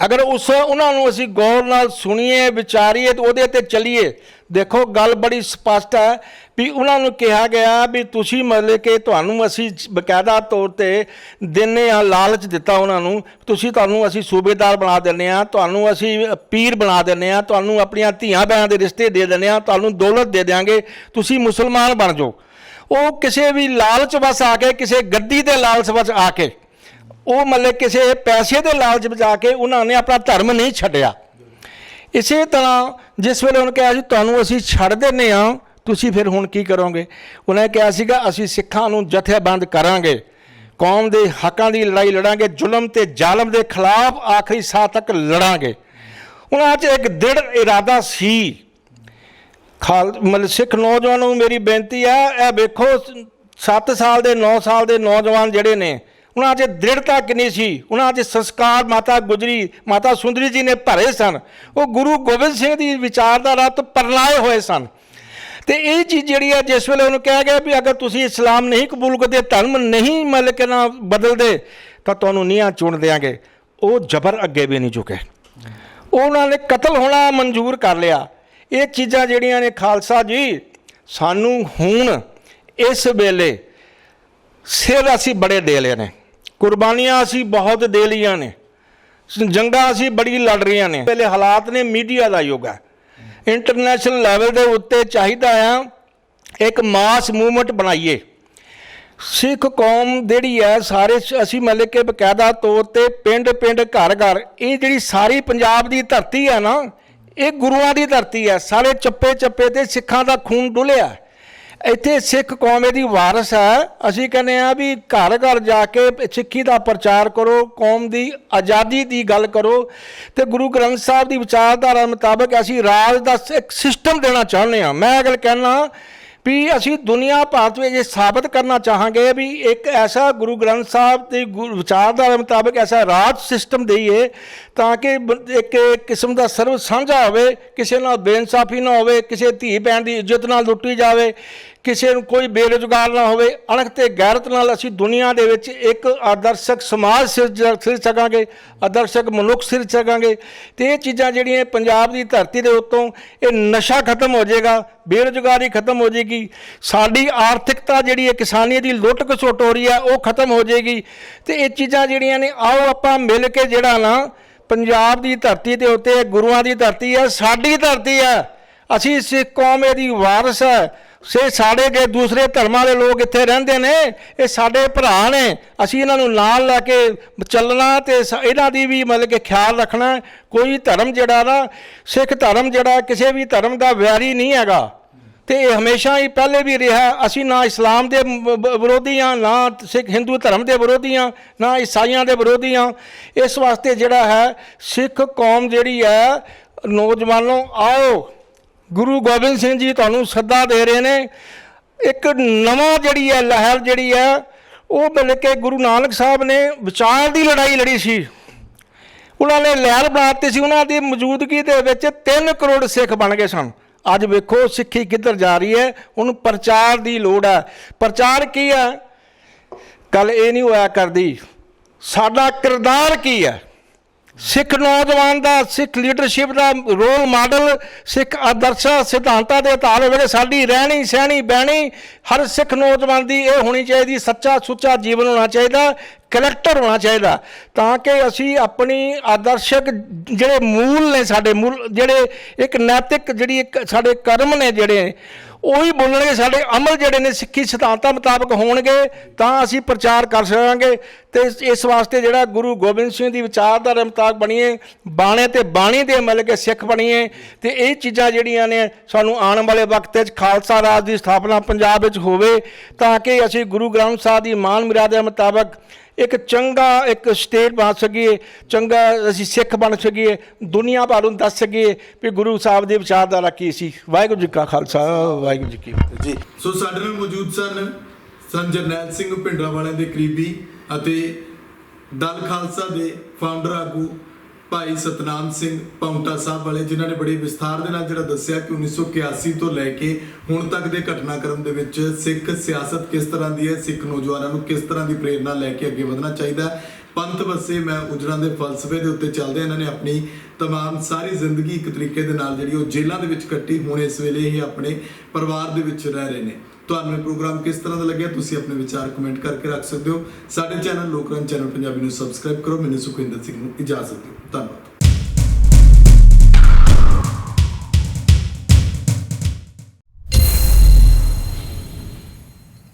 ਅਗਰ ਉਹਨਾਂ ਨੂੰ ਅਸੀਂ ਗੌਰ ਨਾਲ ਸੁਣੀਏ ਵਿਚਾਰੀਏ ਤੇ ਉਹਦੇ 'ਤੇ ਚੱਲੀਏ, ਦੇਖੋ ਗੱਲ ਬੜੀ ਸਪਸ਼ਟ ਹੈ ਵੀ ਉਹਨਾਂ ਨੂੰ ਕਿਹਾ ਗਿਆ ਵੀ ਤੁਸੀਂ ਮਤਲਬ ਕਿ ਤੁਹਾਨੂੰ ਅਸੀਂ ਬਕਾਇਦਾ ਤੌਰ ਤੇ ਦਿੰਦੇ ਹਾਂ, ਲਾਲਚ ਦਿੱਤਾ ਉਹਨਾਂ ਨੂੰ, ਤੁਹਾਨੂੰ ਅਸੀਂ ਸੂਬੇਦਾਰ ਬਣਾ ਦਿੰਦੇ ਹਾਂ, ਤੁਹਾਨੂੰ ਅਸੀਂ ਪੀਰ ਬਣਾ ਦਿੰਦੇ ਹਾਂ, ਤੁਹਾਨੂੰ ਆਪਣੀਆਂ ਧੀਆਂ ਭੈਣਾਂ ਦੇ ਰਿਸ਼ਤੇ ਦੇ ਦਿੰਦੇ ਹਾਂ, ਤੁਹਾਨੂੰ ਦੌਲਤ ਦੇ ਦਿਆਂਗੇ, ਤੁਸੀਂ ਮੁਸਲਮਾਨ ਬਣ ਜਾਓ। ਉਹ ਕਿਸੇ ਵੀ ਲਾਲਚ ਵਸ ਆ ਕੇ, ਕਿਸੇ ਗੱਦੀ ਦੇ ਲਾਲਚ ਵਸ ਆ ਕੇ, ਉਹ ਮਤਲਬ ਕਿਸੇ ਪੈਸੇ ਦੇ ਲਾਲਚ ਵਿੱਚ ਆ ਕੇ ਉਹਨਾਂ ਨੇ ਆਪਣਾ ਧਰਮ ਨਹੀਂ ਛੱਡਿਆ। ਇਸੇ ਤਰ੍ਹਾਂ ਜਿਸ ਵੇਲੇ ਉਹਨੇ ਕਿਹਾ ਸੀ ਤੁਹਾਨੂੰ ਅਸੀਂ ਛੱਡ ਦਿੰਦੇ ਹਾਂ, ਤੁਸੀਂ ਫਿਰ ਹੁਣ ਕੀ ਕਰੋਗੇ? ਉਹਨੇ ਕਿਹਾ ਸੀਗਾ ਅਸੀਂ ਸਿੱਖਾਂ ਨੂੰ ਜਥੇਬੰਦ ਕਰਾਂਗੇ, ਕੌਮ ਦੇ ਹੱਕਾਂ ਦੀ ਲੜਾਈ ਲੜਾਂਗੇ, ਜ਼ੁਲਮ ਤੇ ਜ਼ਾਲਮ ਦੇ ਖਿਲਾਫ ਆਖਰੀ ਸਾਹ ਤੱਕ ਲੜਾਂਗੇ। ਉਹਨਾਂ 'ਚ ਇੱਕ ਦ੍ਰਿੜ ਇਰਾਦਾ ਸੀ। ਮਤਲਬ ਸਿੱਖ ਨੌਜਵਾਨਾਂ ਨੂੰ ਮੇਰੀ ਬੇਨਤੀ ਹੈ, ਇਹ ਵੇਖੋ 7 ਸਾਲ ਦੇ 9 ਸਾਲ ਦੇ ਨੌਜਵਾਨ ਜਿਹੜੇ ਨੇ, ਉਹਨਾਂ 'ਚ ਦ੍ਰਿੜਤਾ ਕਿੰਨੀ ਸੀ, ਉਹਨਾਂ 'ਚ ਸੰਸਕਾਰ ਮਾਤਾ ਗੁਜਰੀ, ਮਾਤਾ ਸੁੰਦਰੀ ਜੀ ਨੇ ਭਰੇ ਸਨ। ਉਹ ਗੁਰੂ ਗੋਬਿੰਦ ਸਿੰਘ ਦੀ ਵਿਚਾਰਧਾਰਾ ਤੋਂ ਪਰਲਾਏ ਹੋਏ ਸਨ। ਤੇ ਇਹ ਚੀਜ਼ ਜਿਹੜੀ ਹੈ, ਜਿਸ ਵੇਲੇ ਉਹਨੂੰ ਕਿਹਾ ਗਿਆ ਵੀ ਅਗਰ ਤੁਸੀਂ ਇਸਲਾਮ ਨਹੀਂ ਕਬੂਲ ਕਰਦੇ, ਧਰਮ ਨਹੀਂ ਮਤਲਬ ਕਿ ਨਾ ਬਦਲਦੇ, ਤਾਂ ਤੁਹਾਨੂੰ ਨੀਹਾਂ ਚੁਣ ਦਿਆਂਗੇ, ਉਹ ਜ਼ਬਰ ਅੱਗੇ ਵੀ ਨਹੀਂ ਝੁਕੇ। ਉਹਨਾਂ ਨੇ ਕਤਲ ਹੋਣਾ ਮਨਜ਼ੂਰ ਕਰ ਲਿਆ। ਇਹ ਚੀਜ਼ਾਂ ਜਿਹੜੀਆਂ ਨੇ ਖਾਲਸਾ ਜੀ, ਸਾਨੂੰ ਹੁਣ ਇਸ ਵੇਲੇ ਸਿਰ ਅਸੀਂ ਬੜੇ ਦੇ ਲਏ ਨੇ, ਕੁਰਬਾਨੀਆਂ ਅਸੀਂ ਬਹੁਤ ਦੇ ਲਈਆਂ ਨੇ, ਜੰਗਾਂ ਅਸੀਂ ਬੜੀ ਲੜ ਰਹੀਆਂ ਨੇ। ਪਹਿਲੇ ਹਾਲਾਤ ਨੇ ਮੀਡੀਆ ਦਾ ਯੁੱਗ ਹੈ। ਇੰਟਰਨੈਸ਼ਨਲ ਲੈਵਲ ਦੇ ਉੱਤੇ ਚਾਹੀਦਾ ਆ ਇੱਕ ਮਾਸ ਮੂਵਮੈਂਟ ਬਣਾਈਏ। ਸਿੱਖ ਕੌਮ ਜਿਹੜੀ ਹੈ ਸਾਰੇ ਅਸੀਂ ਮਤਲਬ ਕਿ ਬਕਾਇਦਾ ਤੌਰ 'ਤੇ ਪਿੰਡ ਪਿੰਡ ਘਰ ਘਰ, ਇਹ ਜਿਹੜੀ ਸਾਰੀ ਪੰਜਾਬ ਦੀ ਧਰਤੀ ਹੈ ਨਾ, ਇਹ ਗੁਰੂਆਂ ਦੀ ਧਰਤੀ ਹੈ। ਸਾਰੇ ਚੱਪੇ ਚੱਪੇ 'ਤੇ ਸਿੱਖਾਂ ਦਾ ਖੂਨ ਡੁੱਲਿਆ। ਇੱਥੇ ਸਿੱਖ ਕੌਮ ਇਹਦੀ ਵਾਰਸ ਹੈ। ਅਸੀਂ ਕਹਿੰਦੇ ਹਾਂ ਵੀ ਘਰ ਘਰ ਜਾ ਕੇ ਸਿੱਖੀ ਦਾ ਪ੍ਰਚਾਰ ਕਰੋ, ਕੌਮ ਦੀ ਆਜ਼ਾਦੀ ਦੀ ਗੱਲ ਕਰੋ, ਅਤੇ ਗੁਰੂ ਗ੍ਰੰਥ ਸਾਹਿਬ ਦੀ ਵਿਚਾਰਧਾਰਾ ਮੁਤਾਬਕ ਅਸੀਂ ਰਾਜ ਦਾ ਇੱਕ ਸਿਸਟਮ ਦੇਣਾ ਚਾਹੁੰਦੇ ਹਾਂ। ਮੈਂ ਅਗਰ ਕਹਿਣਾ ਵੀ ਅਸੀਂ ਦੁਨੀਆ ਭਾਰਤ ਵਿੱਚ ਇਹ ਸਾਬਤ ਕਰਨਾ ਚਾਹਾਂਗੇ ਵੀ ਇੱਕ ਐਸਾ ਗੁਰੂ ਗ੍ਰੰਥ ਸਾਹਿਬ ਦੀ ਵਿਚਾਰਧਾਰਾ ਮੁਤਾਬਕ ਐਸਾ ਰਾਜ ਸਿਸਟਮ ਦੇਈਏ ਤਾਂ ਕਿ ਇੱਕ ਕਿਸਮ ਦਾ ਸਰਵ ਸਾਂਝਾ ਹੋਵੇ, ਕਿਸੇ ਨਾਲ ਬੇਇਨਸਾਫੀ ਨਾ ਹੋਵੇ, ਕਿਸੇ ਧੀ ਭੈਣ ਦੀ ਇੱਜ਼ਤ ਨਾਲ ਲੁੱਟੀ ਜਾਵੇ, ਕਿਸੇ ਨੂੰ ਕੋਈ ਬੇਰੁਜ਼ਗਾਰ ਨਾ ਹੋਵੇ। ਅਣਖ ਤੇ ਗੈਰਤ ਨਾਲ ਅਸੀਂ ਦੁਨੀਆ ਦੇ ਵਿੱਚ ਇੱਕ ਆਦਰਸ਼ਕ ਸਮਾਜ ਸਿਰ ਸਕਾਂਗੇ, ਆਦਰਸ਼ਕ ਮਨੁੱਖ ਸਿਰ ਸਕਾਂਗੇ। ਅਤੇ ਇਹ ਚੀਜ਼ਾਂ ਜਿਹੜੀਆਂ ਪੰਜਾਬ ਦੀ ਧਰਤੀ ਦੇ ਉੱਤੋਂ ਇਹ ਨਸ਼ਾ ਖਤਮ ਹੋ ਜਾਏਗਾ, ਬੇਰੁਜ਼ਗਾਰੀ ਖਤਮ ਹੋ ਜਾਏਗੀ, ਸਾਡੀ ਆਰਥਿਕਤਾ ਜਿਹੜੀ ਹੈ ਕਿਸਾਨੀ ਦੀ ਲੁੱਟ ਖਸੁੱਟ ਹੋ ਰਹੀ ਹੈ ਉਹ ਖਤਮ ਹੋ ਜਾਏਗੀ। ਅਤੇ ਇਹ ਚੀਜ਼ਾਂ ਜਿਹੜੀਆਂ ਨੇ, ਆਓ ਆਪਾਂ ਮਿਲ ਕੇ ਜਿਹੜਾ ਨਾ ਪੰਜਾਬ ਦੀ ਧਰਤੀ ਦੇ ਉੱਤੇ, ਗੁਰੂਆਂ ਦੀ ਧਰਤੀ ਹੈ, ਸਾਡੀ ਧਰਤੀ ਹੈ, ਅਸੀਂ ਸਿੱਖ ਕੌਮ ਇਹਦੀ ਵਾਰਸ ਹੈ। ਸਾਡੇ ਜੇ ਦੂਸਰੇ ਧਰਮਾਂ ਦੇ ਲੋਕ ਇੱਥੇ ਰਹਿੰਦੇ ਨੇ, ਇਹ ਸਾਡੇ ਭਰਾ ਨੇ, ਅਸੀਂ ਇਹਨਾਂ ਨੂੰ ਨਾਲ ਲੈ ਕੇ ਚੱਲਣਾ ਅਤੇ ਇਹਨਾਂ ਦੀ ਵੀ ਮਤਲਬ ਕਿ ਖਿਆਲ ਰੱਖਣਾ। ਕੋਈ ਧਰਮ ਜਿਹੜਾ ਨਾ, ਸਿੱਖ ਧਰਮ ਜਿਹੜਾ ਕਿਸੇ ਵੀ ਧਰਮ ਦਾ ਵੈਰੀ ਨਹੀਂ ਹੈਗਾ, ਅਤੇ ਇਹ ਹਮੇਸ਼ਾ ਹੀ ਪਹਿਲੇ ਵੀ ਰਿਹਾ। ਅਸੀਂ ਨਾ ਇਸਲਾਮ ਦੇ ਵਿਰੋਧੀ ਹਾਂ, ਨਾ ਸਿੱਖ ਹਿੰਦੂ ਧਰਮ ਦੇ ਵਿਰੋਧੀ ਹਾਂ, ਨਾ ਈਸਾਈਆਂ ਦੇ ਵਿਰੋਧੀ ਹਾਂ। ਇਸ ਵਾਸਤੇ ਜਿਹੜਾ ਹੈ ਸਿੱਖ ਕੌਮ ਜਿਹੜੀ ਹੈ, ਨੌਜਵਾਨੋਂ ਆਓ, ਗੁਰੂ ਗੋਬਿੰਦ ਸਿੰਘ ਜੀ ਤੁਹਾਨੂੰ ਸੱਦਾ ਦੇ ਰਹੇ ਨੇ। ਇੱਕ ਨਵਾਂ ਜਿਹੜੀ ਹੈ ਲਹਿਰ ਜਿਹੜੀ ਹੈ, ਉਹ ਮਿਲ ਕੇ ਗੁਰੂ ਨਾਨਕ ਸਾਹਿਬ ਨੇ ਵਿਚਾਰ ਦੀ ਲੜਾਈ ਲੜੀ ਸੀ, ਉਹਨਾਂ ਨੇ ਲਹਿਰ ਬਣਾ ਦਿੱਤੀ ਸੀ। ਉਹਨਾਂ ਦੀ ਮੌਜੂਦਗੀ ਦੇ ਵਿੱਚ 3 ਕਰੋੜ ਸਿੱਖ ਬਣ ਗਏ ਸਨ। ਅੱਜ ਵੇਖੋ ਸਿੱਖੀ ਕਿੱਧਰ ਜਾ ਰਹੀ ਹੈ। ਹੁਣ ਪ੍ਰਚਾਰ ਦੀ ਲੋੜ ਹੈ। ਪ੍ਰਚਾਰ ਕੀ ਹੈ? ਗੱਲ ਇਹ ਨਹੀਂ ਹੋਇਆ ਕਰਦੀ, ਸਾਡਾ ਕਿਰਦਾਰ ਕੀ ਹੈ, ਸਿੱਖ ਨੌਜਵਾਨ ਦਾ, ਸਿੱਖ ਲੀਡਰਸ਼ਿਪ ਦਾ ਰੋਲ ਮਾਡਲ, ਸਿੱਖ ਆਦਰਸ਼ਾਂ ਸਿਧਾਂਤਾਂ ਦੇ ਆਧਾਰ ਹੋਵੇ। ਸਾਡੀ ਰਹਿਣੀ ਸਹਿਣੀ ਬਹਿਣੀ ਹਰ ਸਿੱਖ ਨੌਜਵਾਨ ਦੀ ਇਹ ਹੋਣੀ ਚਾਹੀਦੀ, ਸੱਚਾ ਸੁੱਚਾ ਜੀਵਨ ਹੋਣਾ ਚਾਹੀਦਾ, ਕਰੈਕਟਰ ਹੋਣਾ ਚਾਹੀਦਾ, ਤਾਂ ਕਿ ਅਸੀਂ ਆਪਣੀ ਆਦਰਸ਼ਕ ਜਿਹੜੇ ਮੂਲ ਨੇ, ਸਾਡੇ ਮੂਲ ਜਿਹੜੇ ਇੱਕ ਨੈਤਿਕ ਜਿਹੜੀ ਇੱਕ ਸਾਡੇ ਕਰਮ ਨੇ ਜਿਹੜੇ ਉਹੀ ਬੋਲਣਗੇ, ਸਾਡੇ ਅਮਲ ਜਿਹੜੇ ਨੇ ਸਿੱਖੀ ਸਿਧਾਂਤਾਂ ਮੁਤਾਬਕ ਹੋਣਗੇ, ਤਾਂ ਅਸੀਂ ਪ੍ਰਚਾਰ ਕਰ ਸਕਾਂਗੇ। ਅਤੇ ਇਸ ਵਾਸਤੇ ਜਿਹੜਾ ਗੁਰੂ ਗੋਬਿੰਦ ਸਿੰਘ ਦੀ ਵਿਚਾਰਧਾਰਾ ਮੁਤਾਬਕ ਬਣੀਏ, ਬਾਣੇ ਅਤੇ ਬਾਣੀ ਦੇ ਮਿਲ ਕੇ ਸਿੱਖ ਬਣੀਏ। ਅਤੇ ਇਹ ਚੀਜ਼ਾਂ ਜਿਹੜੀਆਂ ਨੇ ਸਾਨੂੰ ਆਉਣ ਵਾਲੇ ਵਕਤ ਵਿੱਚ ਖਾਲਸਾ ਰਾਜ ਦੀ ਸਥਾਪਨਾ ਪੰਜਾਬ ਵਿੱਚ ਹੋਵੇ, ਤਾਂ ਕਿ ਅਸੀਂ ਗੁਰੂ ਗ੍ਰੰਥ ਸਾਹਿਬ ਦੀ ਮਾਨ ਮਰਿਆਦਾ ਮੁਤਾਬਕ ਇੱਕ ਚੰਗਾ ਇੱਕ ਸਟੇਟ ਬਣ ਸਕੀਏ, ਚੰਗਾ ਅਸੀਂ ਸਿੱਖ ਬਣ ਸਕੀਏ, ਦੁਨੀਆ ਭਰ ਨੂੰ ਦੱਸ ਸਕੀਏ ਵੀ ਗੁਰੂ ਸਾਹਿਬ ਦੀ ਵਿਚਾਰਧਾਰਾ ਕੀ ਸੀ। ਵਾਹਿਗੁਰੂ ਜੀ ਕਾ ਖਾਲਸਾ, ਵਾਹਿਗੁਰੂ ਜੀ ਕੀ ਫਤਿਹ ਜੀ। ਸੋ ਸਾਡੇ ਨਾਲ ਮੌਜੂਦ ਸਨ ਜਰਨੈਲ ਸਿੰਘ ਭਿੰਡਰਾਂਵਾਲੇ ਦੇ ਕਰੀਬੀ ਅਤੇ ਦਲ ਖਾਲਸਾ ਦੇ ਫਾਊਂਡਰ ਆਗੂ ਭਾਈ ਸਤਨਾਮ ਸਿੰਘ ਪਾਉਂਟਾ ਸਾਹਿਬ ਵਾਲੇ, ਜਿਨ੍ਹਾਂ ਨੇ ਬੜੇ ਵਿਸਥਾਰ ਦੇ ਨਾਲ ਜਿਹੜਾ ਦੱਸਿਆ ਕਿ 1981 ਤੋਂ ਲੈ ਕੇ ਹੁਣ ਤੱਕ ਦੇ ਘਟਨਾਕ੍ਰਮ ਦੇ ਵਿੱਚ ਸਿੱਖ ਸਿਆਸਤ ਕਿਸ ਤਰ੍ਹਾਂ ਦੀ ਹੈ, ਸਿੱਖ ਨੌਜਵਾਨਾਂ ਨੂੰ ਕਿਸ ਤਰ੍ਹਾਂ ਦੀ ਪ੍ਰੇਰਨਾ ਲੈ ਕੇ ਅੱਗੇ ਵਧਣਾ ਚਾਹੀਦਾ। ਪੰਥ ਵਸੇ ਮੈਂ ਉਜੜਾਂ ਦੇ ਫਲਸਫੇ ਦੇ ਉੱਤੇ ਚੱਲਦੇ ਇਹਨਾਂ ਨੇ ਆਪਣੀ ਤਮਾਮ ਸਾਰੀ ਜ਼ਿੰਦਗੀ ਇੱਕ ਤਰੀਕੇ ਦੇ ਨਾਲ ਜਿਹੜੀ ਉਹ ਜੇਲ੍ਹਾਂ ਦੇ ਵਿੱਚ ਕੱਟੀ। ਹੁਣ ਇਸ ਵੇਲੇ ਇਹ ਆਪਣੇ ਪਰਿਵਾਰ ਦੇ ਵਿੱਚ ਰਹਿ ਰਹੇ ਨੇ। ਤੁਹਾਨੂੰ ਇਹ ਪ੍ਰੋਗਰਾਮ ਕਿਸ ਤਰ੍ਹਾਂ ਦਾ ਲੱਗਿਆ, ਤੁਸੀਂ ਆਪਣੇ ਵਿਚਾਰ ਕਮੈਂਟ ਕਰਕੇ ਰੱਖ ਸਕਦੇ ਹੋ। ਸਾਡੇ ਚੈਨਲ ਲੋਕਰਨ ਚੈਨਲ ਪੰਜਾਬੀ ਨੂੰ ਸਬਸਕ੍ਰਾਈਬ ਕਰੋ। ਮੈਨੂੰ ਸੁਖਵਿੰਦਰ ਸਿੰਘ ਨੂੰ ਇਜਾਜ਼ਤ ਦਿਓ। ਧੰਨਵਾਦ।